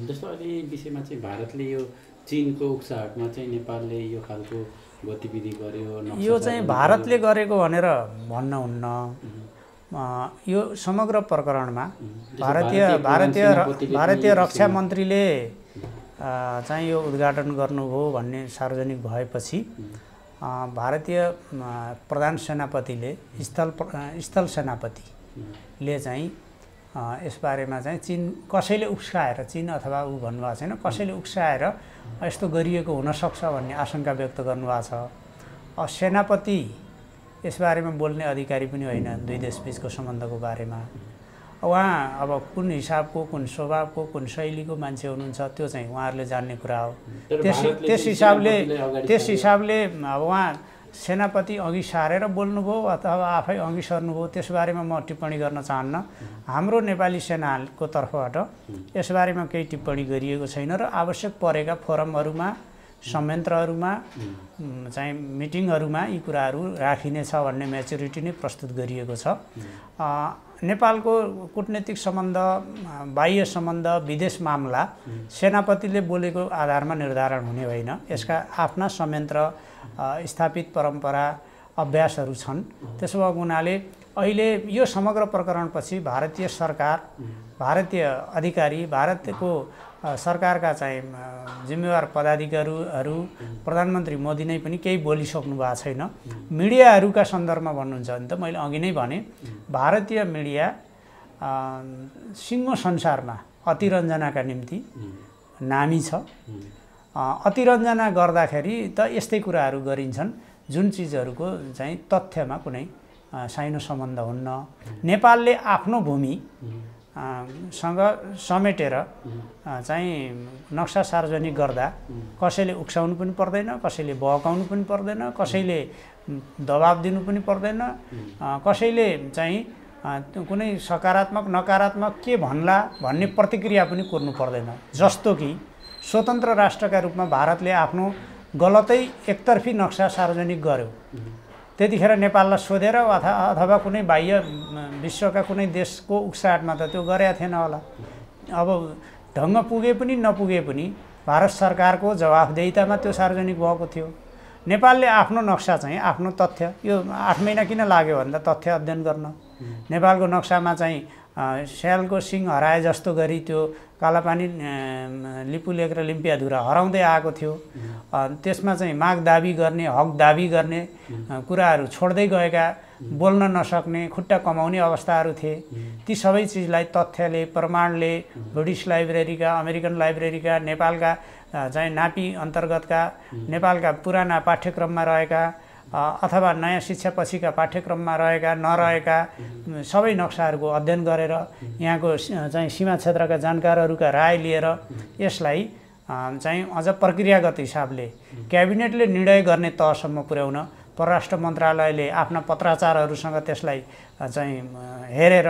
जस्तो अहिले विषयमा चाहिँ भारतले यो चीनको उक्साहटमा चाहिँ नेपालले यो खालको गतिविधि गर्यो, यो चाहिँ भारतले गरेको भनेर भन्न हुन्न। यो समग्र प्रकरणमा भारतीय रक्षा मन्त्रीले चाहिँ यो उद्घाटन गर्नुभयो भन्ने सार्वजनिक भएपछि भारतीय प्रधान सेनापतिले स्थल सेनापतिले चाहिँ यसबारेमा चाहिँ चीन कसैले उक्साएर, चीन अथवा ऊ भन्नुभएको छैन, कसैले उक्साएर यस्तो गरिएको हुनसक्छ भन्ने आशंका व्यक्त गर्नुभएको छ। सेनापति यसबारेमा बोल्ने अधिकारी पनि होइन दुई देशबीचको सम्बन्धको बारेमा। उहाँ अब कुन हिसाबको, कुन स्वभावको, कुन शैलीको मान्छे हुनुहुन्छ त्यो चाहिँ उहाँहरूले जान्ने कुरा हो। त्यस हिसाबले अब उहाँ सेनापति अघि सारेर बोल्नुभयो अथवा आफै अघि सर्नुभयो त्यसबारेमा म टिप्पणी गर्न चाहन्न। हाम्रो नेपाली सेनाको तर्फबाट यसबारेमा केही टिप्पणी गरिएको छैन र आवश्यक परेका फोरमहरूमा, संयन्त्रहरूमा चाहिँ मिटिङहरूमा यी कुराहरू राखिनेछ भन्ने म्याच्युरिटी नै प्रस्तुत गरिएको छ। नेपालको कूटनीतिक सम्बन्ध, बाह्य सम्बन्ध, विदेश मामला सेनापतिले बोलेको आधारमा निर्धारण हुने होइन। यसका आफ्ना संयन्त्र, स्थापित परम्परा, अभ्यासहरू छन्। त्यसो भएको हुनाले अहिले यो समग्र प्रकरणपछि भारतीय सरकार, भारतीय अधिकारी, भारतको सरकारका चाहिँ जिम्मेवार पदाधिकारीहरू, प्रधानमन्त्री मोदी नै पनि केही बोलिसक्नु भएको छैन। मिडियाहरूका सन्दर्भमा भन्नुहुन्छ भने त मैले अघि नै भने भारतीय मिडिया सिङ्गो संसारमा अतिरञ्जनाका निम्ति नामी छ। अतिरञ्जना गर्दाखेरि त यस्तै कुराहरू गरिन्छन् जुन चिजहरूको चाहिँ तथ्यमा कुनै साइनो सम्बन्ध हुन्न। नेपालले आफ्नो भूमि सँग समेटेर चाहिँ नक्सा सार्वजनिक गर्दा कसैले उक्साउनु पनि पर्दैन, कसैले बहकाउनु पनि पर्दैन, कसैले दबाब दिनु पनि पर्दैन, कसैले चाहिँ कुनै सकारात्मक नकारात्मक के भन्ला भन्ने प्रतिक्रिया पनि कोर्नु पर्दैन। जस्तो कि स्वतन्त्र राष्ट्रका रूपमा भारतले आफ्नो गलतै एकतर्फी नक्सा सार्वजनिक गर्यो, त्यतिखेर नेपाललाई सोधेर अथवा कुनै बाह्य विश्वका कुनै देशको उक्साहटमा त त्यो गरेका थिएन होला। अब ढङ्ग पुगे पनि नपुगे पनि भारत सरकारको जवाफदेहितामा त्यो सार्वजनिक भएको थियो। नेपालले आफ्नो नक्सा चाहिँ आफ्नो तथ्य, यो 8 महिना किन लाग्यो भन्दा तथ्य अध्ययन गर्न। नेपालको नक्सामा चाहिँ स्यालको सिङ हराए जस्तो गरी त्यो कालापानी, लिपुलेक र लिम्पियाधुरा हराउँदै आएको थियो। त्यसमा चाहिँ माग दाबी गर्ने, हक दाबी गर्ने कुराहरू छोड्दै गएका, बोल्न नसक्ने, खुट्टा कमाउने अवस्थाहरू थिए। ती सबै चिजलाई तथ्यले, प्रमाणले, ब्रिटिस लाइब्रेरीका, अमेरिकन लाइब्रेरीका, नेपालका चाहिँ नापी अन्तर्गतका, नेपालका पुराना पाठ्यक्रममा रहेका अथवा नयाँ शिक्षा पछिका पाठ्यक्रममा रहेका नरहेका सबै नक्साहरूको अध्ययन गरेर यहाँको चाहिँ सीमा क्षेत्रका जानकारहरूका राय लिएर यसलाई चाहिँ अझ प्रक्रियागत हिसाबले क्याबिनेटले निर्णय गर्ने तहसम्म पुर्याउन परराष्ट्र मन्त्रालयले आफ्ना पत्राचारहरूसँग त्यसलाई चाहिँ हेरेर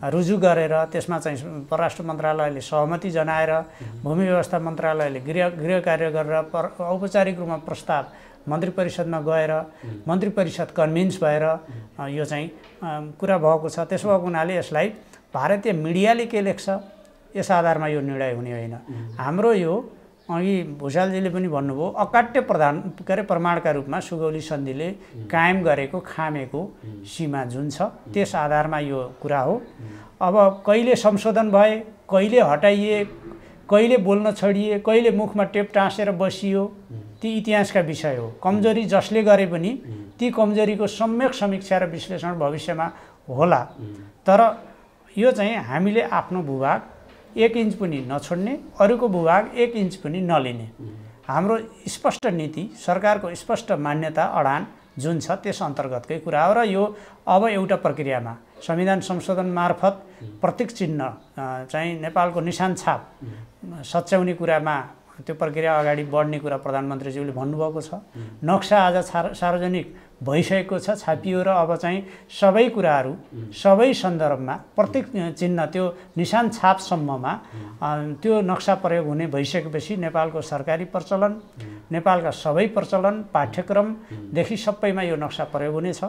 रुजु गरेर त्यसमा चाहिँ परराष्ट्र मन्त्रालयले सहमति जनाएर भूमि व्यवस्था मन्त्रालयले गृह कार्य गरेर औपचारिक रूपमा प्रस्ताव मन्त्री परिषदमा गएर मन्त्री परिषद कन्भिन्स भएर यो चाहिँ कुरा भएको छ। त्यसो भएको हुनाले यसलाई भारतीय मिडियाले के लेख्छ यस आधारमा यो निर्णय हुने होइन। हाम्रो यो अघि भुषालजीले पनि भन्नुभयो अकाट्य प्रमाणका रूपमा सुगौली सन्धिले कायम गरेको खामेको सीमा जुन छ त्यस आधारमा यो कुरा हो। अब कहिले संशोधन भए, कहिले हटाइए, कहिले बोल्न छोडिए, कहिले मुखमा टेप टाँसेर बसियो, ती इतिहासका विषय हो। कमजोरी जसले गरे पनि ती कमजोरीको सम्यक समीक्षा र विश्लेषण भविष्यमा होला। तर यो चाहिँ हामीले आफ्नो भूभाग 1 इन्च पनि नछोड्ने, अरूको भूभाग 1 इन्च पनि नलिने। हाम्रो स्पष्ट नीति, सरकारको स्पष्ट मान्यता अडान जुन छ त्यस अन्तर्गतकै कुरा हो र यो अब एउटा प्रक्रियामा संविधान संशोधन मार्फत प्रतीक चिन्ह चाहिँ नेपालको निशान छाप सच्याउने कुरामा त्यो प्रक्रिया अगाडि बढ्ने कुरा प्रधानमन्त्रीज्यूले भन्नुभएको छ। नक्सा आज सार्वजनिक भइसकेको छ, छापियो र अब चाहिँ सबै कुराहरू सबै सन्दर्भमा प्रत्येक चिन्ह त्यो निशान छापसम्ममा त्यो नक्सा प्रयोग हुने भइसकेपछि नेपालको सरकारी प्रचलन, नेपालका सबै प्रचलन, पाठ्यक्रमदेखि सबैमा यो नक्सा प्रयोग हुनेछ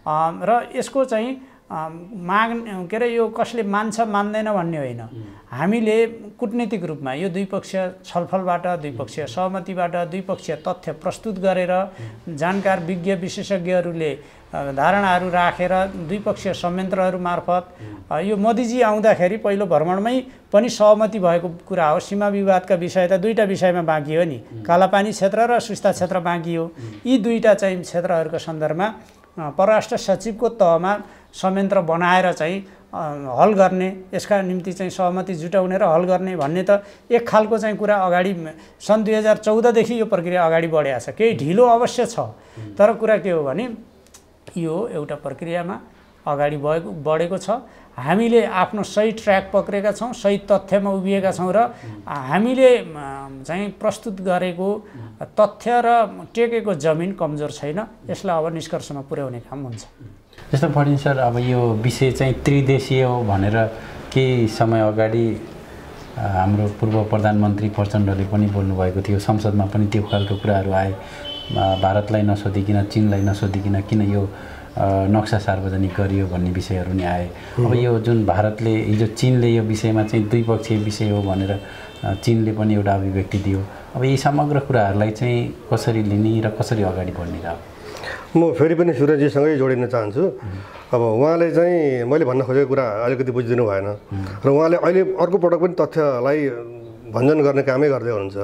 र यसको चाहिँ माग के अरे यो कसले मान्छ मान्दैन भन्ने होइन। हामीले कूटनीतिक रूपमा यो द्विपक्षीय छलफलबाट, द्विपक्षीय सहमतिबाट, द्विपक्षीय तथ्य प्रस्तुत गरेर जानकार विज्ञ विशेषज्ञहरूले धारणाहरू राखेर द्विपक्षीय संयन्त्रहरू मार्फत यो मोदीजी आउँदाखेरि पहिलो भ्रमणमै पनि सहमति भएको कुरा हो। सीमा विवादका विषय त दुईटा विषयमा बाँकी हो नि, कालापानी क्षेत्र र सुस्ता क्षेत्र बाँकी हो। यी दुईटा चाहिँ क्षेत्रहरूको सन्दर्भमा परराष्ट्र सचिवको तहमा संयन्त्र बनाएर चाहिँ हल गर्ने, यसका निम्ति चाहिँ सहमति जुटाउने र हल गर्ने भन्ने त एक खालको चाहिँ कुरा अगाडि सन् 2014देखि यो प्रक्रिया अगाडि बढेको छ। केही ढिलो अवश्य छ, तर कुरा के हो भने यो एउटा प्रक्रियामा अगाडि बढेको छ। हामीले आफ्नो सही ट्र्याक पक्रेका छौँ, सही तथ्यमा उभिएका छौँ र हामीले चाहिँ प्रस्तुत गरेको तथ्य र टेकेको जमिन कमजोर छैन। यसलाई अब निष्कर्षमा पुर्याउने काम हुन्छ। जस्तो फडिन सर, अब यो विषय चाहिँ त्रिदेशीय हो भनेर केही समय अगाडि हाम्रो पूर्व प्रधानमन्त्री प्रचण्डले पनि बोल्नुभएको थियो। संसदमा पनि त्यो खालको कुराहरू आए, भारतलाई नसोधिकन, चीनलाई नसोधिकन किन यो नक्सा सार्वजनिक गरियो भन्ने विषयहरू नि आए। अब यो जुन भारतले हिजो चीनले यो विषयमा चाहिँ द्विपक्षीय विषय हो भनेर चीनले पनि एउटा अभिव्यक्ति दियो। अब यी समग्र कुराहरूलाई चाहिँ कसरी लिने र कसरी अगाडि बढ्ने त? म फेरि पनि सूर्यजीसँगै जोडिन चाहन्छु। अब उहाँले चाहिँ मैले भन्न खोजेको कुरा अलिकति बुझिदिनु भएन र उहाँले अहिले अर्को पटक पनि तथ्यलाई भञ्जन गर्ने कामै गर्दै हुनुहुन्छ।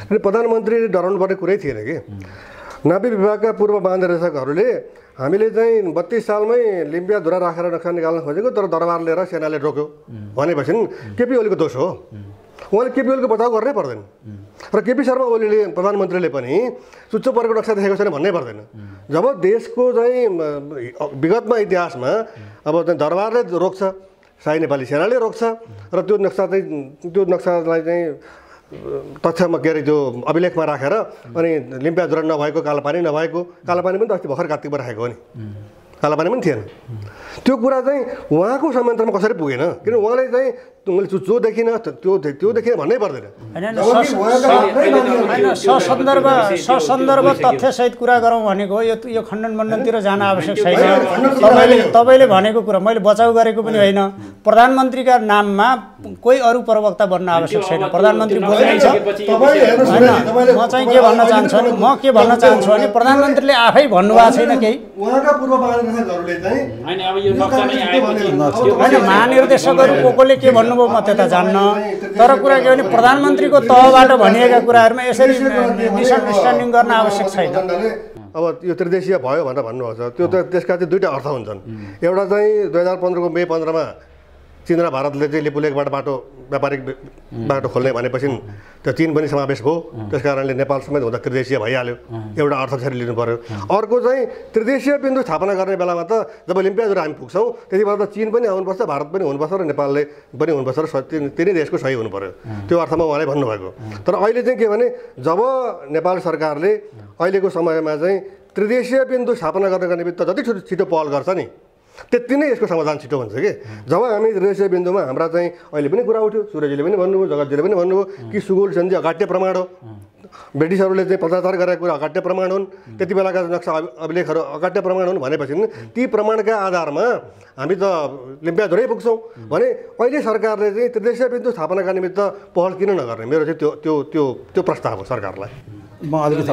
किन प्रधानमन्त्रीले डराउनु पर्ने कुरै थिएन कि। नापी विभागका पूर्व महानिर्देशकहरूले हामीले चाहिँ 32 सालमै लिम्पिया धुरा राखेर नक्सा निकाल्न खोजेको, तर दरबार लिएर सेनाले रोक्यो भनेपछि केपी ओलीको दोष हो। उहाँले केपी ओलीको बचाउ गर्नै पर्दैन र केपी शर्मा ओलीले प्रधानमन्त्रीले पनि चुच्चो परेको नक्सा देखेको छैन भन्नै पर्दैन। जब देशको चाहिँ विगतमा इतिहासमा अब चाहिँ दरबारले रोक्छ, शाही नेपाली सेनाले रोक्छ र त्यो नक्सालाई चाहिँ तथ्यमा के अरे त्यो अभिलेखमा राखेर अनि लिम्पिया धुरा नभएको, कालापानी नभएको, कालापानी पनि त अस्ति भर्खर कार्तिकमा राखेको हो नि, कालापानी पनि थिएन। त्यो कुरा चाहिँ उहाँको संयन्त्रमा कसरी पुगेन? किन उहाँले चाहिँ मैले जो देखिनँ त्यो देखिनँ भन्नै पर्दैन। सन्दर्भ तथ्यसहित कुरा गरौँ भनेको यो खण्डन मण्डनतिर जान आवश्यक छैन। तपाईँले भनेको कुरा मैले बचाउ गरेको पनि होइन। प्रधानमन्त्रीका नाममा कोही अरू प्रवक्ता बन्न आवश्यक छैन। प्रधानमन्त्री बोल्नुहुन्छ होइन। म चाहिँ के भन्न चाहन्छु भने प्रधानमन्त्रीले आफै भन्नुभएको छैन केही। महानिर्देशकहरू कसले के भन्नुभयो म त्यता जान्न, तर कुरा के भने प्रधानमन्त्रीको तहबाट भनिएका कुराहरूमा यसरी मिसअन्डरस्ट्यान्डिङ गर्न आवश्यक छैन। अब यो त्रिदेशीय भयो भनेर भन्नुभएको छ, त्यो त त्यसका चाहिँ दुईवटा अर्थ हुन्छन्। एउटा चाहिँ 2015को मे 15मा चीन र भारतले चाहिँ लिपुलेकबाट व्यापारिक बाटो खोल्ने भनेपछि त्यो चीन पनि समावेश भयो, त्यस कारणले नेपाल समेत हुँदा त्रिदेशीय भइहाल्यो। एउटा अर्थ त्यसरी लिनु पर्यो। अर्को चाहिँ त्रिदेशीय बिन्दु स्थापना गर्ने बेलामा त जब लिम्पियाजुरा हामी पुग्छौँ त्यति बेला त चीन पनि आउनुपर्छ, भारत पनि हुनुपर्छ र नेपालले पनि हुनुपर्छ र तिनै देशको सही हुनु पर्यो। त्यो अर्थमा उहाँले भन्नुभएको। तर अहिले चाहिँ के भने जब नेपाल सरकारले अहिलेको समयमा चाहिँ त्रिदेशीय बिन्दु स्थापना गर्नका निमित्त जति छिटो पहल गर्छ नि त्यति नै यसको समाधान छिटो हुन्छ कि। जब हामी त्रिदेशीय बिन्दुमा हाम्रा चाहिँ अहिले पनि कुरा उठ्यो, सूर्यजीले पनि भन्नुभयो, जगतजीले पनि भन्नुभयो कि सुगोल सन्धि अगाट्य प्रमाण हो, ब्रिटिसहरूले चाहिँ पत्राचार गरेका कुरा अगाट्य प्रमाण हुन्, त्यति बेलाका नक्सा अभिलेखहरू अगाट्य प्रमाण हुन् भनेपछि ती प्रमाणका आधारमा हामी त लिम्पियाधुरै पुग्छौँ भने अहिले सरकारले चाहिँ त्रिदेशीय बिन्दु स्थापनाका निमित्त पहल किन नगर्ने? मेरो चाहिँ त्यो प्रस्ताव हो सरकारलाई। म अलिकति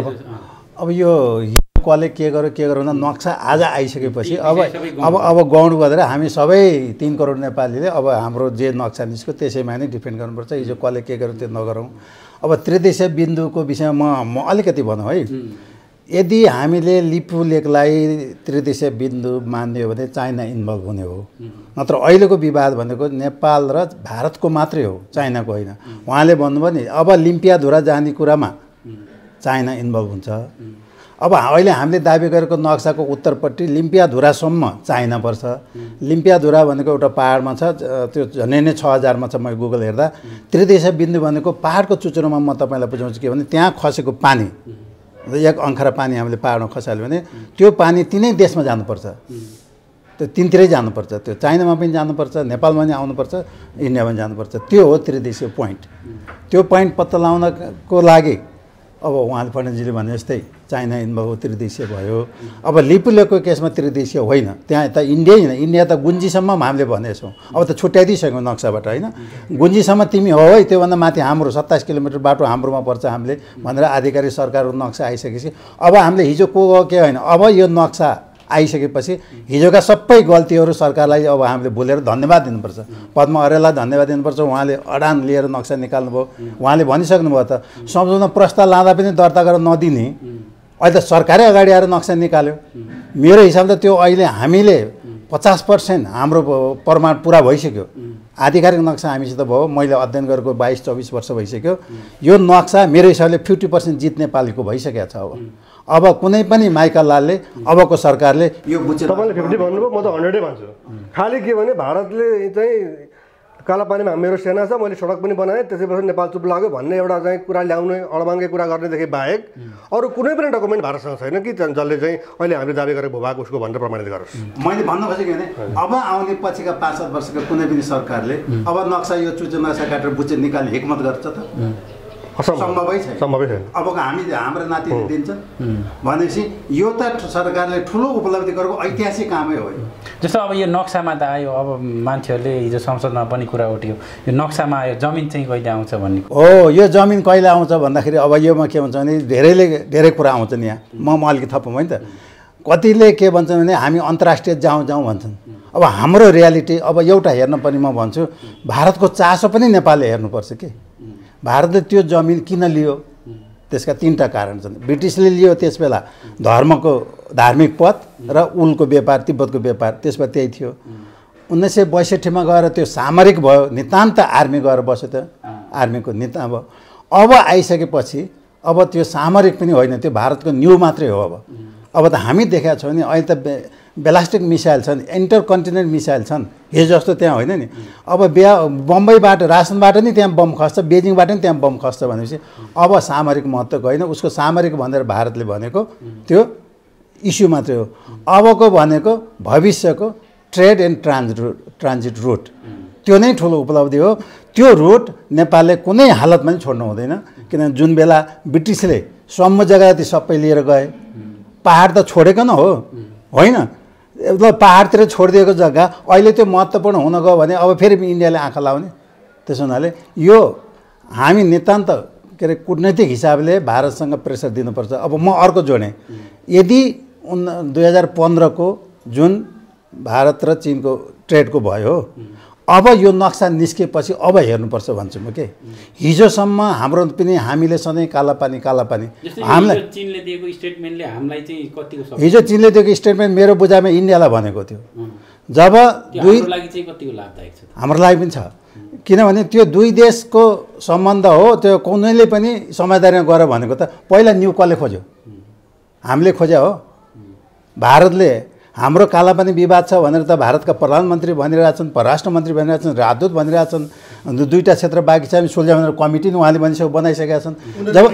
अब यो कसले के गर्यो भन्दा नक्सा आज आइसकेपछि अब गौड गरेर हामी सबै 3 करोड नेपालीले अब हाम्रो जे नक्सा निस्क्यो त्यसैमा नै डिपेन्ड गर्नुपर्छ। हिजो कसले के गर्यो त्यो नगरौँ। अब त्रिदेशीय बिन्दुको विषयमा म अलिकति भनौँ है। यदि हामीले लिपुलेकलाई त्रिदेशीय बिन्दु मानिदियो भने चाइना इन्भल्भ हुने हो, नत्र अहिलेको विवाद भनेको नेपाल र भारतको मात्रै हो, चाइनाको होइन। उहाँले भन्नुभयो नि अब लिम्पियाधुरा जाने कुरामा चाइना इन्भल्भ हुन्छ। अब अहिले हामीले दाबी गरेको नक्साको उत्तरपट्टि लिम्पियाधुरासम्म चाइना पर्छ। लिम्पियाधुरा भनेको एउटा पाहाडमा छ, त्यो झन्डै नै 6000मा छ। मैले गुगल हेर्दा त्रिदेशीय बिन्दु भनेको पाहाडको चुचुरोमा म तपाईँलाई बुझाउँछु के भने त्यहाँ खसेको पानी, एक अङ्खरा पानी हामीले पाहाडमा खसाल्यो भने त्यो पानी तिनै देशमा जानुपर्छ, त्यो तिनतिरै जानुपर्छ। त्यो चाइनामा पनि जानुपर्छ, नेपालमा पनि आउनुपर्छ, इन्डियामा पनि जानुपर्छ। त्यो हो त्रिदेशीय पोइन्ट। त्यो पोइन्ट पत्ता लगाउनको लागि अब उहाँले पण्डितजीले भने जस्तै चाइना इन्भल्भ त्रिदेशीय भयो। अब लिपुलेको केसमा त्रिदेशीय होइन, त्यहाँ त इन्डिया होइन, इन्डिया त गुन्जीसम्म हामीले भनेछौँ। अब त छुट्याइदिइसक्यौँ नक्साबाट होइन, गुन्जीसम्म तिमी हो है, त्योभन्दा माथि हाम्रो 27 किलोमिटर बाटो हाम्रोमा पर्छ हामीले भनेर आधिकारिक सरकारको नक्सा आइसकेपछि अब हामीले हिजो को के होइन, अब यो नक्सा आइसकेपछि हिजोका सबै गल्तीहरू सरकारलाई अब हामीले भुलेर धन्यवाद दिनुपर्छ। पद्म अर्याललाई धन्यवाद दिनुपर्छ, उहाँले अडान लिएर नक्सा निकाल्नुभयो। उहाँले भनिसक्नुभयो त सम्झौता प्रस्ताव लाँदा पनि दर्ता गरेर नदिने, अहिले त सरकारै अगाडि आएर नक्सा निकाल्यो। मेरो हिसाबले त्यो अहिले हामीले 50% हाम्रो प्रमाण पुरा भइसक्यो। आधिकारिक नक्सा हामीसित भयो, मैले अध्ययन गरेको 22-24 वर्ष भइसक्यो। यो नक्सा मेरो हिसाबले 50% जित नेपालीको भइसकेको छ। अब कुनै पनि माइकल लालले अबको सरकारले यो बुझेर, तपाईँले 50 भन्नुभयो, म त 100 भन्छु। खालि के भने भारतले चाहिँ कालापानीमा मेरो सेना छ, मैले सडक पनि बनाएँ, त्यसैपछि नेपाल चुप लाग्यो भन्ने एउटा चाहिँ कुरा ल्याउने, अडमाङ्गे कुरा गर्नेदेखि बाहेक अरू कुनै पनि डकुमेन्ट भारतसँग छैन कि जसले चाहिँ अहिले हामीले दाबी गरेको भूभाग उसको भनेर प्रमाणित गरोस्। मैले भन्नु खोजेको भने अब आउने पछिका 5-7 वर्षको कुनै पनि सरकारले अब नक्सा यो चुच्चो नक्सा काटेर बुझेर निकाल्ने हिक्मत गर्छ त? सम्भवै छैन। अबको हाम्रो नातिले दिन्छ भनेपछि यो त सरकारले ठुलो उपलब्धि गरेको ऐतिहासिक कामै हो। जस्तो अब यो नक्सामा त आयो, अब मान्छेहरूले हिजो संसदमा पनि कुरा उठ्यो, यो नक्सामा आयो जमिन चाहिँ कहिले आउँछ भन्ने हो। यो जमिन कहिले आउँछ भन्दाखेरि अब योमा के भन्छ भने धेरै कुरा आउँछन्। यहाँ म अलिकति थपौँ है त। कतिले के भन्छन् भने हामी अन्तर्राष्ट्रिय जाउँ भन्छन्। अब हाम्रो रियालिटी अब एउटा हेर्न पनि म भन्छु, भारतको चासो पनि नेपालले हेर्नुपर्छ कि भारतले त्यो जमिन किन लियो। त्यसका 3टा कारण छन्। ब्रिटिसले लियो त्यसबेला धर्मको धार्मिक पद र उलको व्यापार, तिब्बतको व्यापार, त्यसमा त्यही थियो। 1962मा गएर त्यो सामरिक भयो, नितान्त आर्मी गएर बस्यो, त आर्मीको नेता भयो। अब आइसकेपछि अब त्यो सामरिक पनि होइन, त्यो भारतको न्यू मात्रै हो। अब त हामी देखाएको छौँ नि, अहिले त ब्यालिस्टिक मिसाइल छन्, इन्टरकन्टिनेन्टल मिसाइल छन्, हिजो जस्तो त्यहाँ होइन नि। अब बम्बईबाट रासनबाट नि त्यहाँ बम खस्छ, बेजिङबाट नि त्यहाँ बम खस्छ भनेपछि अब सामरिक महत्त्वको होइन, उसको सामरिक भनेर भारतले भनेको त्यो इस्यु मात्रै हो। अबको भनेको भविष्यको ट्रेड एन्ड ट्रान्जिट रुट, त्यो नै ठुलो उपलब्धि हो। त्यो रुट नेपालले कुनै हालतमा पनि छोड्नु हुँदैन, किनभने जुन बेला ब्रिटिसले सम्म जग्गा ती सबै लिएर गए, पहाड त छोडेको न हो होइन, पहाडतिर छोडिदिएको जग्गा अहिले त्यो महत्त्वपूर्ण हुन गयो भने अब फेरि इन्डियाले आँखा लाउने। त्यसो हुनाले यो हामी नितान्त के अरे कूटनैतिक हिसाबले भारतसँग प्रेसर दिनुपर्छ। अब म अर्को जोडेँ, यदि 2015को जुन भारत र चीनको ट्रेडको भयो, अब यो नक्सा निस्केपछि अब हेर्नुपर्छ भन्छु म के। हिजोसम्म हाम्रो पनि हामीले सधैँ कालापानी हामीलाई चीनले दिएको स्टेटमेन्टले हामीलाई चाहिँ कतिको सपोर्ट, हिजो चीनले दिएको स्टेटमेन्ट मेरो बुझाइमा इन्डियालाई भनेको थियो। जब हाम्रो लागि चाहिँ कतिको लाभदायक छ? हाम्रो लागि पनि छ, किनभने त्यो दुई देशको सम्बन्ध हो। त्यो कुनैले पनि समझदारीमा गएर भनेको त पहिला न्यू कसले खोज्यो? हामीले खोज्या हो। भारतले हाम्रो कालापानी विवाद छ भनेर त भारतका प्रधानमन्त्री भनिरहेछन्, परराष्ट्र मन्त्री भनिरहेछन्, राजदूत भनिरहेछन्, 2टा क्षेत्र बाँकी छ सुल्झाउ भनेर कमिटी नि उहाँले बनाइसकेका छन्। जब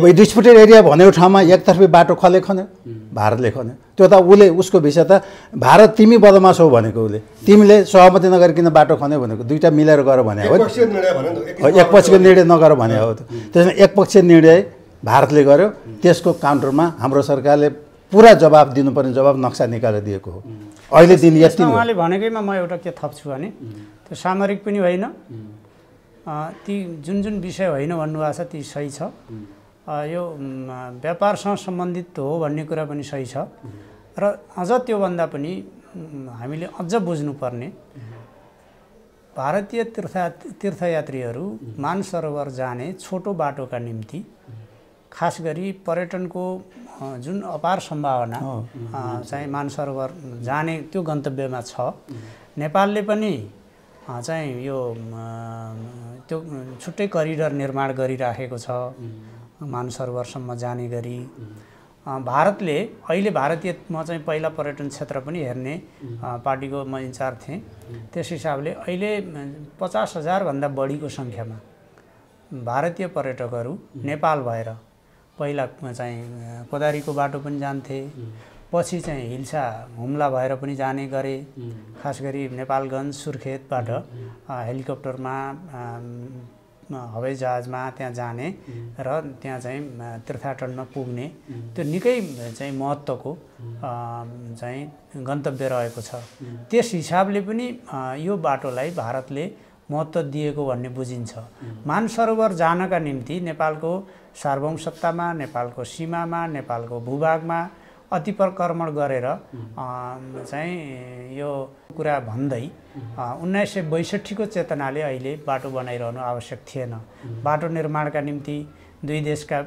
डिस्प्युटेड एरिया भनेको ठाउँमा एकतर्फी बाटो कसले खन्यो? भारतले खन्यो। त्यो त उसको विषय त भारत तिमी बदमास हौ भनेको, उसले तिमीले सहमति नगरिकन बाटो खन्यो भनेको, 2टा मिलेर गर भने हो। एकपक्षको निर्णय नगर भने हो। त्यसमा एकपक्षीय निर्णय भारतले गर्यो, त्यसको काउन्टरमा हाम्रो सरकारले पुरा जवाब दिनुपर्ने जवाब नक्सा निकालेर दिएको हो। अहिले दिन यति उहाँले भनेकैमा म एउटा के थप्छु भने त्यो सामरिक पनि होइन, ती जुन विषय होइन भन्नुभएको छ ती सही छ। यो व्यापारसँग सम्बन्धित हो भन्ने कुरा पनि सही छ। र अझ त्योभन्दा पनि हामीले अझ बुझ्नुपर्ने, भारतीय तीर्थयात्रीहरू मानसरोवर जाने छोटो बाटोका निम्ति खास गरी पर्यटनको जुन अपार सम्भावना चाहिँ मानसरोवर जाने त्यो गन्तव्यमा छ। नेपालले पनि चाहिँ यो त्यो छुट्टै करिडर निर्माण गरिराखेको छ। मानसरोवरसम्म जाने गरी भारतले अहिले भारतीय म चाहिँ पहिला पर्यटन क्षेत्र पनि हेर्ने पार्टीको म इन्चार्ज थिएँ। त्यस हिसाबले अहिले 50,000 भन्दा बढीको सङ्ख्यामा भारतीय पर्यटकहरू नेपाल भएर पहिला चाहिँ कोदारीको बाटो पनि जान्थे, पछि चाहिँ हिल्सा हुम्ला भएर पनि जाने गरे। खास गरी नेपालगञ्ज सुर्खेतबाट हेलिकप्टरमा हवाईजहाजमा त्यहाँ जाने र त्यहाँ चाहिँ तीर्थाटनमा पुग्ने त्यो निकै चाहिँ महत्त्वको चाहिँ गन्तव्य रहेको छ। त्यस हिसाबले पनि यो बाटोलाई भारतले महत्त्व दिएको भन्ने बुझिन्छ। मानसरोवर जानका निम्ति नेपालको सार्वभौमसत्तामा, नेपालको सीमामा, नेपालको भूभागमा अतिक्रमण गरेर चाहिँ यो कुरा भन्दै 1962 को चेतनाले अहिले बाटो बनाइरहनु आवश्यक थिएन। बाटो निर्माणका निम्ति दुई देशका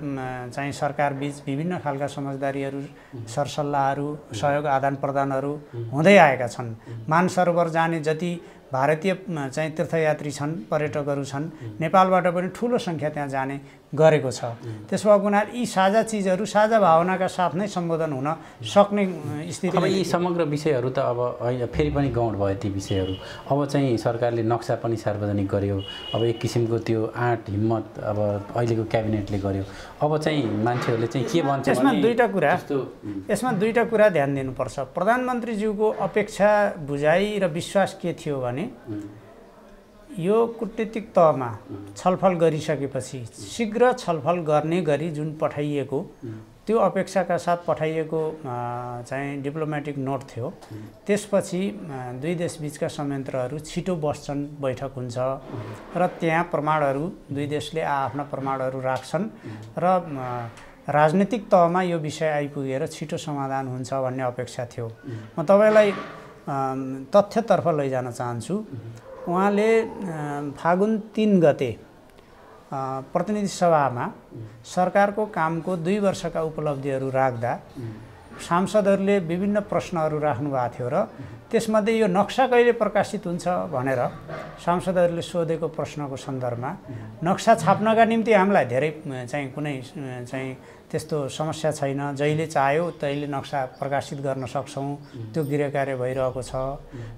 चाहिँ सरकार बीच विभिन्न खालका समझदारीहरू, सरसल्लाहहरू, सहयोग आदान प्रदानहरू हुँदै आएका छन्। मानसरोवर जाने जति भारतीय चाहिँ तीर्थयात्री छन्, पर्यटकहरू छन्, नेपालबाट पनि ठुलो सङ्ख्या त्यहाँ जाने गरेको छ। त्यसो भएको हुनाले यी साझा चिजहरू साझा भावनाका साथ नै सम्बोधन हुन सक्ने स्थिति। अब यी समग्र विषयहरू त अब अहिले फेरि पनि गाउँ भयो ती विषयहरू। अब चाहिँ सरकारले नक्सा पनि सार्वजनिक गर्यो। अब एक किसिमको त्यो आँट हिम्मत अब अहिलेको क्याबिनेटले गर्यो। अब चाहिँ मान्छेहरूले चाहिँ के भन्छ यसमा दुईटा कुरा ध्यान दिनुपर्छ। प्रधानमन्त्रीज्यूको अपेक्षा, बुझाइ र विश्वास के थियो भने यो कूटनीतिक तहमा छलफल गरिसकेपछि शीघ्र छलफल गर्ने गरी जुन पठाइएको त्यो अपेक्षाका साथ पठाइएको चाहिँ डिप्लोमेटिक नोट थियो। त्यसपछि दुई देशबीचका संयन्त्रहरू छिटो बस्छन्, बैठक हुन्छ र त्यहाँ प्रमाणहरू दुई देशले आफ्ना प्रमाणहरू राख्छन् र राजनीतिक तहमा यो विषय आइपुगेर छिटो समाधान हुन्छ भन्ने अपेक्षा थियो। म तपाईँलाई तथ्यतर्फ लैजान चाहन्छु। उहाँले फागुन 3 गते प्रतिनिधि सभामा सरकारको कामको 2 वर्षका उपलब्धिहरू राख्दा सांसदहरूले विभिन्न प्रश्नहरू राख्नु भएको थियो र त्यसमध्ये यो नक्सा कहिले प्रकाशित हुन्छ भनेर सांसदहरूले सोधेको प्रश्नको सन्दर्भमा नक्सा छाप्नका निम्ति हामीलाई धेरै चाहिँ कुनै चाहिँ त्यस्तो समस्या छैन, जहिले चाह्यो तहिले नक्सा प्रकाशित गर्न सक्छौँ, त्यो गृह कार्य भइरहेको छ।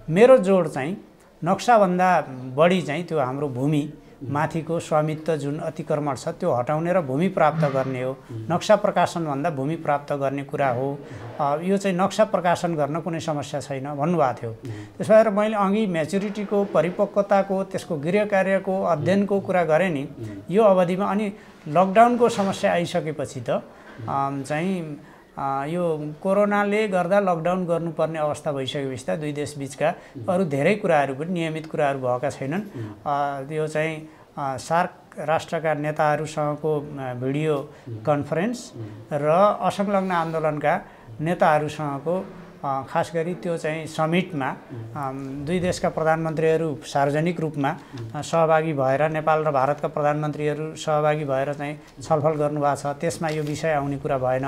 मेरो जोड चाहिँ नक्साभन्दा बढी चाहिँ त्यो हाम्रो भूमि माथिको स्वामित्व जुन अतिक्रमण छ त्यो हटाउने र भूमि प्राप्त गर्ने हो। नक्सा प्रकाशनभन्दा भूमि प्राप्त गर्ने कुरा हो। यो चाहिँ नक्सा प्रकाशन गर्न कुनै समस्या छैन भन्नुभएको थियो। त्यसो भएर मैले अघि म्याच्युरिटीको, परिपक्वताको, त्यसको गृह कार्यको, अध्ययनको कुरा गरेँ नि। यो अवधिमा अनि लकडाउनको समस्या आइसकेपछि त चाहिँ यो कोरोनाले गर्दा लकडाउन गर्नुपर्ने अवस्था भइसकेपछि त दुई देश बिचका अरू धेरै कुराहरू पनि नियमित कुराहरू भएका छैनन्। यो चाहिँ सार्क राष्ट्रका नेताहरूसँगको भिडियो कन्फरेन्स र असंलग्न आन्दोलनका नेताहरूसँगको खास गरी त्यो चाहिँ समिटमा दुई देशका प्रधानमन्त्रीहरू सार्वजनिक रूपमा सहभागी भएर, नेपाल र भारतका प्रधानमन्त्रीहरू सहभागी भएर चाहिँ छलफल गर्नुभएको छ। त्यसमा यो विषय आउने कुरा भएन।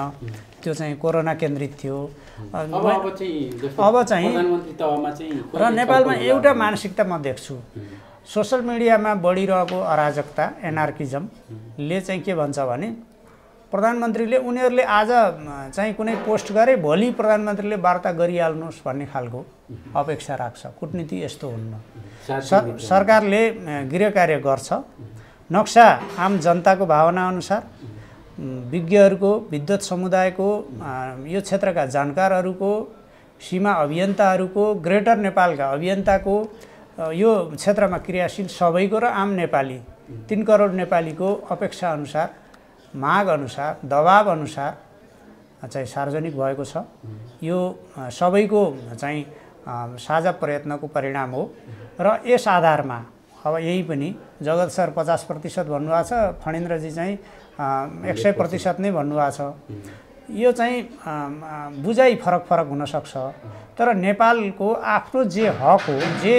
त्यो चाहिँ कोरोना केन्द्रित थियो। अब चाहिँ र नेपालमा एउटा मानसिकता म देख्छु। सोसल मिडियामा बढिरहेको अराजकता, एनार्किजमले चाहिँ के भन्छ भने प्रधानमन्त्रीले उनीहरूले आज चाहिँ कुनै पोस्ट गरे, भोलि प्रधानमन्त्रीले वार्ता गरिहाल्नुहोस् भन्ने खालको अपेक्षा राख्छ। कूटनीति यस्तो हुन्न। सरकारले गृह कार्य गर्छ। नक्सा आम जनताको भावना अनुसार, विज्ञहरूको, विद्वत समुदायको, यो क्षेत्रका जानकारहरूको, सीमा अभियन्ताहरूको, ग्रेटर नेपालका अभियन्ताको, यो क्षेत्रमा क्रियाशील सबैको र आम नेपाली 3 करोड नेपालीको अपेक्षा अनुसार, माग अनुसार, दबाब अनुसार चाहिँ सार्वजनिक भएको छ। यो सबैको चाहिँ साझा प्रयत्नको परिणाम हो र यस आधारमा अब यही पनि जगत सर 50% भन्नुभएको छ, फणेन्द्रजी चाहिँ 100% नै भन्नुभएको छ। यो चाहिँ बुझाइ फरक फरक हुनसक्छ, तर नेपालको आफ्नो जे हक हो, जे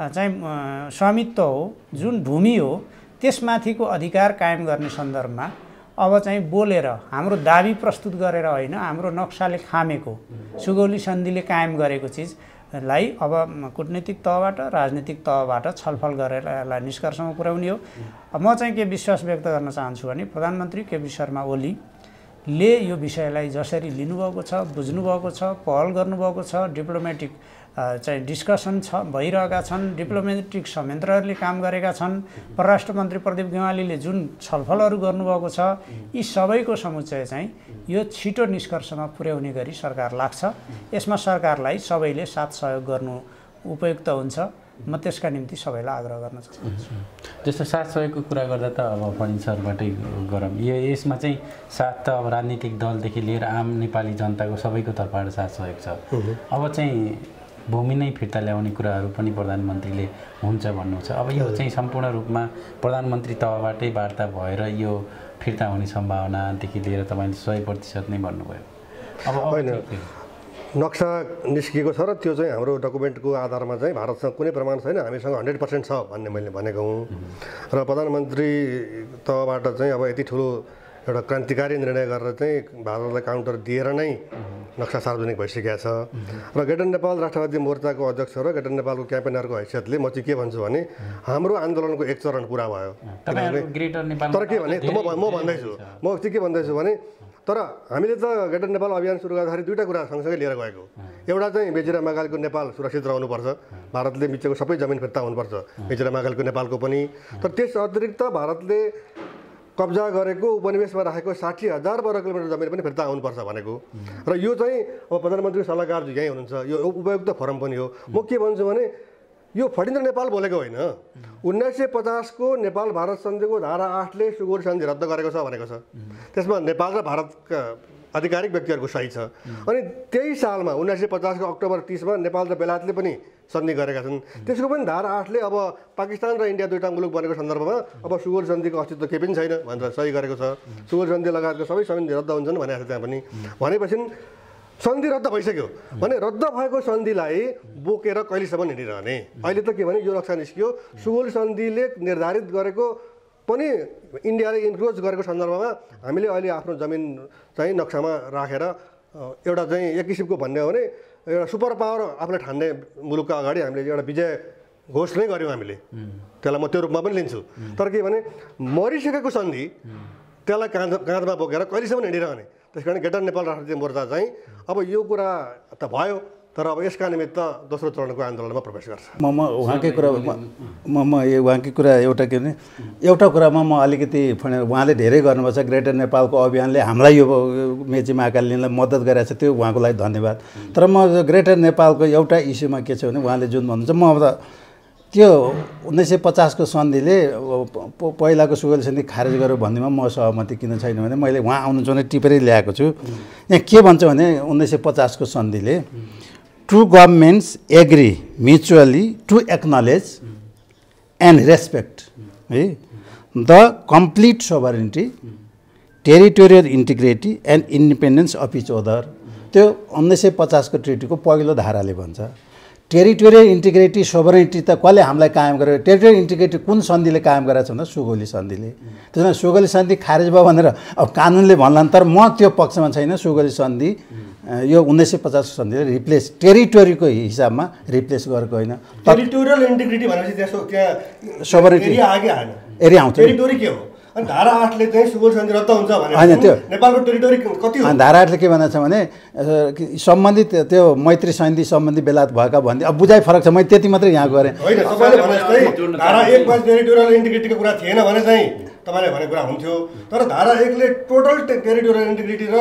चाहिँ स्वामित्व हो, जुन भूमि हो, त्यसमाथिको अधिकार कायम गर्ने सन्दर्भमा अब चाहिँ बोलेर हाम्रो दाबी प्रस्तुत गरेर होइन, हाम्रो नक्साले खामेको, सुगौली सन्धिले कायम गरेको चिज लाई अब कूटनीतिक तहबाट राजनीतिक तहबाट छलफल गरेर यसलाई निष्कर्षमा पुर्याउने हो। म चाहिँ के विश्वास व्यक्त गर्न चाहन्छु भने प्रधानमन्त्री केपी शर्मा ओलीले यो विषयलाई जसरी लिनुभएको छ, बुझ्नुभएको छ, पहल गर्नुभएको छ, डिप्लोमेटिक चाहिँ डिस्कसन भइरहेका छन्, डिप्लोमेटिक संयन्त्रहरूले काम गरेका छन्, परराष्ट्र मन्त्री प्रदीप गेवालीले जुन छलफलहरू गर्नुभएको छ, यी सबैको समुच्चय चाहिँ यो छिटो निष्कर्षमा पुर्याउने गरी सरकार लाग्छ। यसमा सरकारलाई सबैले साथ सहयोग गर्नु उपयुक्त हुन्छ। म त्यसका निम्ति सबैलाई आग्रह गर्न चाहन्छु। जस्तो साथ सहयोगको कुरा गर्दा त अब फर्निचरबाटै गरौँ, यसमा चाहिँ साथ त अब राजनीतिक दलदेखि लिएर आम नेपाली जनताको सबैको तर्फबाट साथ सहयोग छ। अब चाहिँ भूमि नै फिर्ता ल्याउने कुराहरू पनि प्रधानमन्त्रीले हुन्छ भन्नु छ। अब यो चाहिँ सम्पूर्ण रूपमा प्रधानमन्त्री तहबाटै वार्ता भएर यो फिर्ता हुने सम्भावनादेखि लिएर तपाईँले 100% नै भन्नुभयो। अब होइन, नक्सा निस्किएको छ र त्यो चाहिँ हाम्रो डकुमेन्टको आधारमा चाहिँ भारतसँग कुनै प्रमाण छैन, हामीसँग 100% छ भन्ने मैले भनेको हुँ। र प्रधानमन्त्री तहबाट चाहिँ अब यति ठुलो एउटा क्रान्तिकारी निर्णय गरेर चाहिँ भारतलाई काउन्टर दिएर नै नक्सा सार्वजनिक भइसकेको छ। र ग्रेटर नेपाल राष्ट्रवादी मोर्चाको अध्यक्ष र ग्रेटर नेपालको क्याम्पेनरको हैसियतले म चाहिँ के भन्छु भने हाम्रो आन्दोलनको एक चरण पुरा भयो। तर के भने म भन्दैछु, म चाहिँ के भन्दैछु भने तर हामीले त ग्रेटर नेपाल अभियान सुरु गर्दाखेरि दुईवटा कुरा सँगसँगै लिएर गएको। एउटा चाहिँ बेचिरा मागालको नेपाल सुरक्षित रहनुपर्छ, भारतले मिचेको सबै जमिन फिर्ता हुनुपर्छ, बेचिरा मागालको नेपालको पनि। तर त्यस अतिरिक्त भारतले कब्जा गरेको उपनिवेशमा राखेको 60,000 वर्ग किलोमिटर जमिन पनि फिर्ता आउनुपर्छ भनेको। र यो चाहिँ अब प्रधानमन्त्री सल्लाहकार यहीँ हुनुहुन्छ, यो उपयुक्त फोरम पनि हो। म के भन्छु भने यो फडिन्द्र नेपाल बोलेको होइन, 1950 को नेपाल भारत सन्धिको धारा 8 ले सुगौल सन्धि रद्द गरेको छ भनेको छ। त्यसमा नेपाल र भारतका आधिकारिक व्यक्तिहरूको सही छ। अनि त्यही सालमा 1950 को अक्टोबर 30 मा नेपाल र बेलायतले पनि सन्धि गरेका छन्। त्यसको पनि धारा 8 ले अब पाकिस्तान र इन्डिया दुईटा मुलुक बनेको सन्दर्भमा अब सुगौल सन्धिको अस्तित्व केही पनि छैन भनेर सही गरेको छ। सुगौल सन्धि लगायतका सबै सन्धि रद्द हुन्छन् भनेको छ त्यहाँ पनि। भनेपछि सन्धि रद्द भइसक्यो भने रद्द भएको सन्धिलाई बोकेर कहिलेसम्म हिँडिरहने? अहिले त के भने यो नक्सा निस्कियो, सुगौल सन्धिले निर्धारित गरेको पनि इन्डियाले इन्क्रोच गरेको सन्दर्भमा हामीले अहिले आफ्नो जमिन चाहिँ नक्सामा राखेर एउटा चाहिँ एक किसिमको भन्ने हो भने एउटा सुपर पावर आफूले ठान्ने मुलुकका अगाडि हामीले एउटा विजय घोष नै गऱ्यौँ हामीले। त्यसलाई म त्यो रूपमा पनि लिन्छु। तर के भने मरिसकेको सन्धि त्यसलाई काँधमा बोकेर कहिलेसम्म हिँडिरहने? त्यस कारण ग्रेटर नेपाल राष्ट्रिय मोर्चा चाहिँ अब यो कुरा त भयो, तर अब यसका निमित्त दोस्रो चरणको आन्दोलनमा प्रवेश गर्छ। म उहाँकै कुरा उहाँकै कुरा एउटा के भने एउटा कुरामा म अलिकति उहाँले धेरै गर्नुभएको छ। ग्रेटर नेपालको अभियानले हामीलाई यो मेची महाकाल लिनलाई मद्दत गरेको छ, त्यो उहाँको लागि धन्यवाद। तर म ग्रेटर नेपालको एउटा इस्युमा के छ भने उहाँले जुन भन्नुहुन्छ, म अब त्यो 1950 को सन्धिले पहिलाको सुगौल सन्धि खारेज गर्यो भन्नेमा म सहमति किन छैन भने मैले उहाँ आउनु चाहिँ टिपेरै ल्याएको छु। यहाँ के भन्छ भने 1950 को सन्धिले Two governments agree mutually to acknowledge and respect the complete sovereignty, territorial integrity and independence of each other. त्यो 1950 को ट्रिटीको पहिलो धाराले भन्छ टेरिटोरियल इन्टिग्रिटी सोभरेनिटी त कसले हामीलाई कायम गर्यो? टेरिटोरियल इन्टिग्रिटी कुन सन्धिले कायम गराएको छ भन्दा सुगौली सन्धिले। त्यसमा सुगौली सन्धि खारेज भयो भनेर अब कानुनले भन्ला, तर म त्यो पक्षमा छैन। सुगौली सन्धि यो 1950 सन्धिले रिप्लेस टेरिटोरीको हिसाबमा रिप्लेस गरेको होइन। टेरिटोरियल इन्टिग्रिटी भनेपछि त्यहाँ सोभरेनिटी एरिया आउँछ। टेरिटोरी के हो? अनि धारा 8 ले चाहिँ सुगौल सन्धि रद्द हुन्छ भने हैन, त्यो नेपालको टेरिटोरी कति हो? धारा 8 ले के भनेको छ भने सम्बन्धित त्यो मैत्री सन्धि सम्बन्धी बेलायत भएका भन्ने अब बुझाइ फरक छ। मैले त्यति मात्रै यहाँ गरेँ। होइन, तपाईले भने जस्तै धारा 1 मा टेरिटोरियल इन्टिग्रिटीको कुरा थिएन भने चाहिँ तपाईले भने कुरा हुन्थ्यो। तर धारा 1 ले टोटल टेरिटोरियल इन्टिग्रिटी र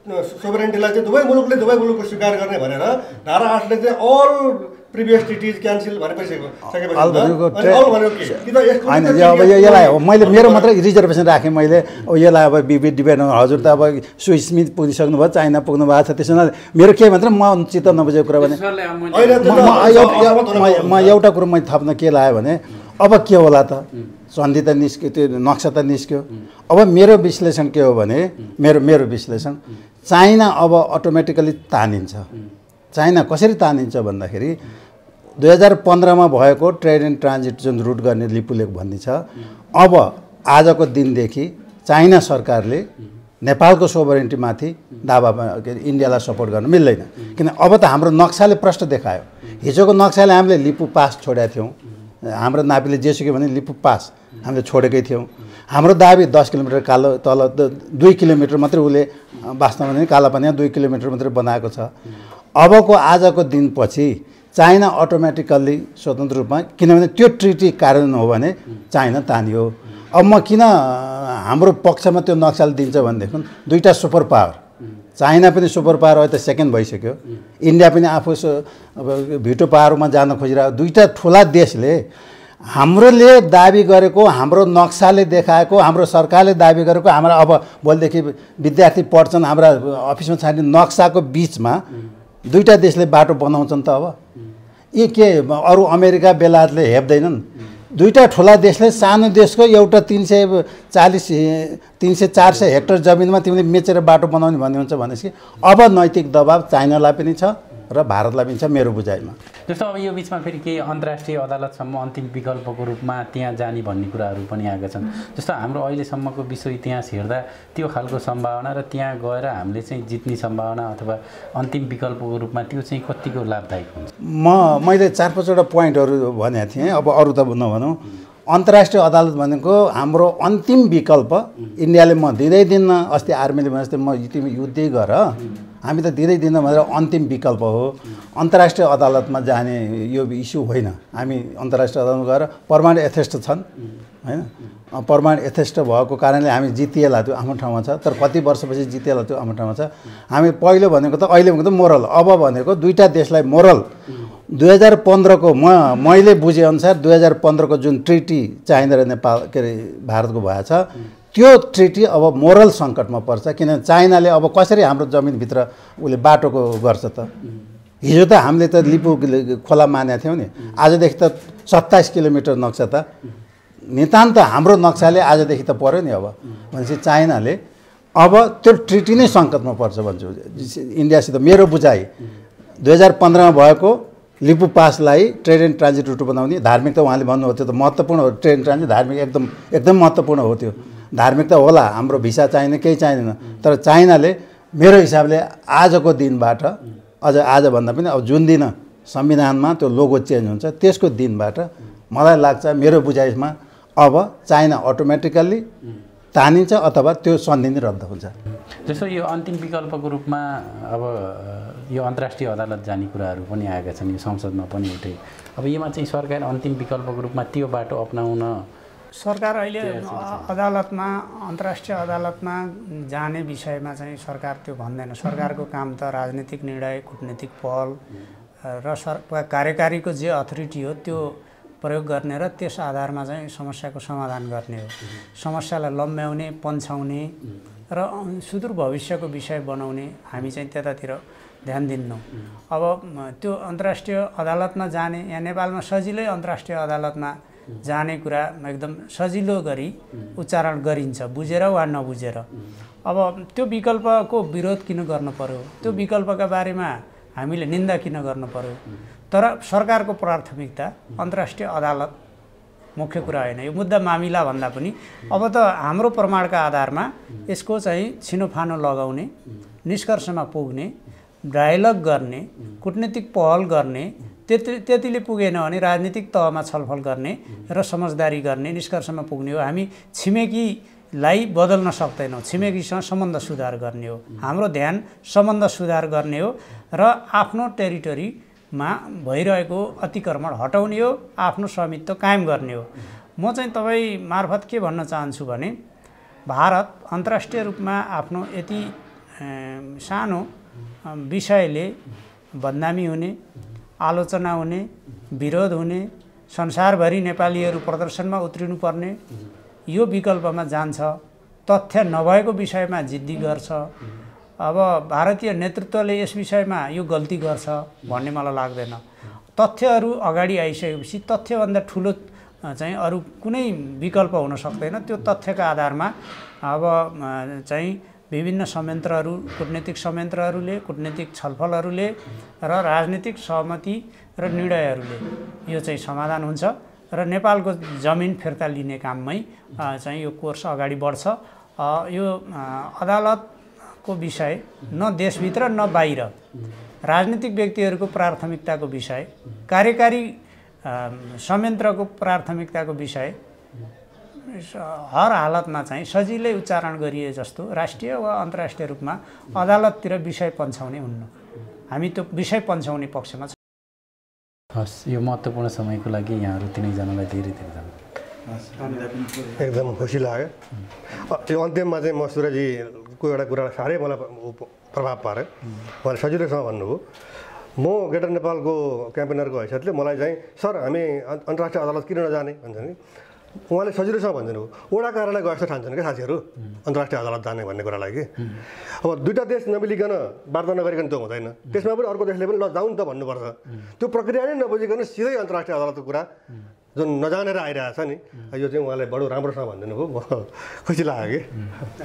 सोभरेनिटीलाई चाहिँ दुवै मुलुकको स्वीकार गर्ने भनेर धारा 8 ले चाहिँ अल प्रिभियस ट्रिटिज क्यान्सल भनेपछि होइन, अब यसलाई मैले मेरो मात्रै रिजर्भेसन राखेँ मैले। अब यसलाई अब डिबेट हजुर त अब स्विस्मिथ पुगिसक्नु भयो, चाइना पुग्नु भएको छ, त्यसमा मेरो के भन्छ म चित्त नबुझेको कुरा भने म एउटा कुरो मैले थप्न के लाग्यो भने अब के होला त? सन्धि त निस्क्यो, त्यो नक्सा त निस्क्यो। अब मेरो विश्लेषण के हो भने मेरो विश्लेषण चाइना अब अटोमेटिकली तानिन्छ। चाइना कसरी तानिन्छ भन्दाखेरि 2015 मा भएको ट्रेड एन्ड ट्रान्जिट जुन रुट गर्ने लिपुलेक भन्ने छ, अब आजको दिनदेखि चाइना सरकारले नेपालको सोभरेनिटीमाथि दावा इन्डियालाई सपोर्ट गर्न मिल्दैन। किन अब त हाम्रो नक्साले प्रश्न देखायो हिजोको नक्साले हामीले लिपु पास छोडेका थियौँ, हाम्रो नापीले जेसुकै भने लिपु पास हामीले छोडेकै थियौँ। हाम्रो दाबी 10 किलोमिटर कालो तल 2 किलोमिटर मात्रै उसले वास्तवमा नै कालापानी 2 किलोमिटर मात्रै बनाएको छ। अबको आजको दिनपछि चाइना अटोमेटिकल्ली स्वतन्त्र रूपमा, किनभने त्यो ट्रिटी कार्यान्वयन हो भने चाइना तानियो। अब म किन हाम्रो पक्षमा त्यो नक्साले दिन्छ भनेदेखि दुईवटा सुपर पावर, चाइना पनि सुपर पावर अहिले त सेकेन्ड भइसक्यो, इन्डिया पनि आफू भिटो पावरमा जान खोजिरहेको। दुईवटा ठुला देशले हाम्रोले दाबी गरेको, हाम्रो नक्साले देखाएको, हाम्रो सरकारले दाबी गरेको, हाम्रा अब भोलिदेखि विद्यार्थी पढ्छन् हाम्रा अफिसमा छाने नक्साको बिचमा दुईवटा देशले बाटो बनाउँछन् त। अब यी के अरू अमेरिका बेलायतले हेप्दैनन्? दुईवटा ठुला देशले सानो देशको एउटा 300-400 हेक्टर जमिनमा तिमीले मेचेर बाटो बनाउने भन्ने हुन्छ भनेपछि अब नैतिक दबाब चाइनालाई पनि छ र भारतलाई पनि छ मेरो बुझाइमा। जस्तो अब यो बिचमा फेरि केही अन्तर्राष्ट्रिय अदालतसम्म अन्तिम विकल्पको रूपमा त्यहाँ जाने भन्ने कुराहरू पनि आएका छन्। जस्तो हाम्रो अहिलेसम्मको विश्व इतिहास हेर्दा त्यो खालको सम्भावना र त्यहाँ गएर हामीले चाहिँ जित्ने सम्भावना अथवा अन्तिम विकल्पको रूपमा त्यो चाहिँ कतिको लाभदायक हुन्छ? मैले 4-5वटा पोइन्टहरू भनेको थिएँ, अब अरू त नभनौँ। अन्तर्राष्ट्रिय अदालत भनेको हाम्रो अन्तिम विकल्प इन्डियाले म दिँदैन, अस्ति आर्मीले भने जस्तै म तिमी युद्धै गर, हामी त दिँदैन भनेर अन्तिम विकल्प हो। अन्तर्राष्ट्रिय अदालतमा जाने यो इस्यु होइन। हामी अन्तर्राष्ट्रिय अदालतमा गएर परमानेन्ट एथेस्ट छन् होइन, परमानेन्ट एथेस्ट भएको कारणले हामी जितिएला त्यो आफ्नो ठाउँमा छ, तर कति वर्षपछि जितिएला त्यो आफ्नो ठाउँमा छ। हामी पहिलो भनेको त अहिले भनेको त मोरल, अब भनेको दुईवटा देशलाई मोरल 2015को मैले बुझेअनुसार 2015को जुन ट्रिटी चाइना र नेपाल के अरे भारतको भएछ त्यो ट्रिटी अब मोरल सङ्कटमा पर्छ। किनभने चाइनाले अब कसरी हाम्रो जमिनभित्र उसले बाटोको गर्छ त? हिजो त हामीले त लिपु खोला मानेका थियौँ नि, आजदेखि त 27 किलोमिटर नक्सा त नितान्त हाम्रो नक्साले आजदेखि त पर्यो नि। अब भनेपछि चाइनाले अब त्यो ट्रिटी नै सङ्कटमा पर्छ भन्छु इन्डियासित। मेरो बुझाइ 2015मा भएको लिपु पासलाई ट्रेड एन्ड ट्रान्जिट रुट बनाउने, धार्मिक त उहाँले भन्नुभयो त्यो त महत्त्वपूर्ण हो, ट्रेड एन्ड ट्रान्जिट धार्मिक एकदम महत्त्वपूर्ण हो। त्यो धार्मिक त होला, हाम्रो भिसा चाहिने केही चाहिँदैन, तर चाइनाले मेरो हिसाबले आजको दिनबाट अझ आजभन्दा पनि अब जुन दिन संविधानमा त्यो लोगो चेन्ज हुन्छ त्यसको दिनबाट मलाई लाग्छ मेरो बुझाइमा अब चाइना अटोमेटिकल्ली तानिन्छ अथवा त्यो सन्धि नै रद्द हुन्छ। जस्तो यो अन्तिम विकल्पको रूपमा अब यो अन्तर्राष्ट्रिय अदालत जाने कुराहरू पनि आएका छन्, यो संसदमा पनि उठे। अब यसमा चाहिँ सरकार अन्तिम विकल्पको रूपमा त्यो बाटो अपनाउन सरकार अहिले अदालतमा अन्तर्राष्ट्रिय अदालतमा जाने विषयमा चाहिँ सरकार त्यो भन्दैन। सरकारको काम त राजनीतिक निर्णय, कूटनीतिक पहल र कार्यकारीको जे अथोरिटी हो त्यो प्रयोग गर्ने र त्यस आधारमा चाहिँ समस्याको समाधान गर्ने हो। समस्यालाई लम्ब्याउने, पन्छाउने र सुदूर भविष्यको विषय बनाउने हामी चाहिँ त्यतातिर ध्यान दिन्नौँ। अब त्यो अन्तर्राष्ट्रिय अदालतमा जाने, यहाँ नेपालमा सजिलै अन्तर्राष्ट्रिय अदालतमा जाने कुरा एकदम सजिलो गरी उच्चारण गरिन्छ, बुझेर वा नबुझेर। अब त्यो विकल्पको विरोध किन गर्नु पर्यो? त्यो विकल्पका बारेमा हामीले निन्दा किन गर्नु पर्यो? तर सरकारको प्राथमिकता अन्तर्राष्ट्रिय अदालत मुख्य कुरा होइन। यो मुद्दा मामिला भन्दा पनि अब त हाम्रो प्रमाणका आधारमा यसको चाहिँ छिनोफानो लगाउने, निष्कर्षमा पुग्ने, डायलग गर्ने, कूटनीतिक पहल गर्ने, त्यतिले पुगेन भने राजनीतिक तहमा छलफल गर्ने र समझदारी गर्ने, निष्कर्षमा पुग्ने हो। हामी छिमेकीलाई बदल्न सक्दैनौँ, छिमेकीसँग सम्बन्ध सुधार गर्ने हो। हाम्रो ध्यान सम्बन्ध सुधार गर्ने हो र आफ्नो टेरिटोरीमा भइरहेको अतिक्रमण हटाउने हो, आफ्नो स्वामित्व कायम गर्ने हो। म चाहिँ तपाईँ मार्फत के भन्न चाहन्छु भने भारत अन्तर्राष्ट्रिय रूपमा आफ्नो यति सानो विषयले बदनामी हुने, आलोचना हुने, विरोध हुने, संसारभरि नेपालीहरू प्रदर्शनमा उत्रिनुपर्ने यो विकल्पमा जान्छ, तथ्य नभएको विषयमा जिद्दी गर्छ। अब भारतीय नेतृत्वले यस विषयमा यो गल्ती गर्छ भन्ने मलाई लाग्दैन। तथ्यहरू अगाडि आइसकेपछि तथ्यभन्दा ठुलो चाहिँ अरू कुनै विकल्प हुन सक्दैन। त्यो तथ्यका आधारमा अब चाहिँ विभिन्न संयन्त्रहरू, कूटनीतिक संयन्त्रहरूले, कूटनीतिक छलफलहरूले र राजनीतिक सहमति र निर्णयहरूले यो चाहिँ समाधान हुन्छ र नेपालको जमिन फिर्ता लिने काममै चाहिँ यो कोर्स अगाडि बढ्छ। यो अदालतको विषय न देशभित्र न बाहिर राजनीतिक व्यक्तिहरूको प्राथमिकताको विषय, कार्यकारी संयन्त्रको प्राथमिकताको विषय हर हालतमा चाहिँ सजिलै उच्चारण गरिए जस्तो राष्ट्रिय वा अन्तर्राष्ट्रिय रूपमा अदालततिर विषय पन्छाउने हुन्न। हामी त्यो विषय पन्छाउने पक्षमा छौँ। हस्, यो महत्त्वपूर्ण समयको लागि यहाँहरू तिनैजनालाई धेरै धेरै धन्यवाद। एकदम खुसी लाग्यो। त्यो अन्त्यमा चाहिँ म सुरजीको एउटा कुरा साह्रै मलाई प्रभाव पार्यो। उहाँले सजिलैसँग भन्नुभयो, म ग्रेटर नेपालको क्याम्पेनरको हैसियतले मलाई चाहिँ सर हामी अन्तर्राष्ट्रिय अदालत किन नजाने भन्छ नि, उहाँले सजिलैसँग भनिदिनु हो। वडा कार्यालय गए जस्तो ठान्छन् क्या साथीहरू अन्तर्राष्ट्रिय अदालत जाने भन्ने कुरालाई कि। अब दुईवटा देश नमिलिकन वार्ता नगरिकन त्यो हुँदैन। त्यसमा पनि अर्को देशले पनि ल जाउँ त भन्नुपर्छ। त्यो प्रक्रिया नै नबुझिकन सिधै अन्तर्राष्ट्रिय अदालतको कुरा जुन नजानेर आइरहेछ नि, यो चाहिँ उहाँले बडो राम्रोसँग भनिदिनु भयो। म खुसी लाग्यो कि।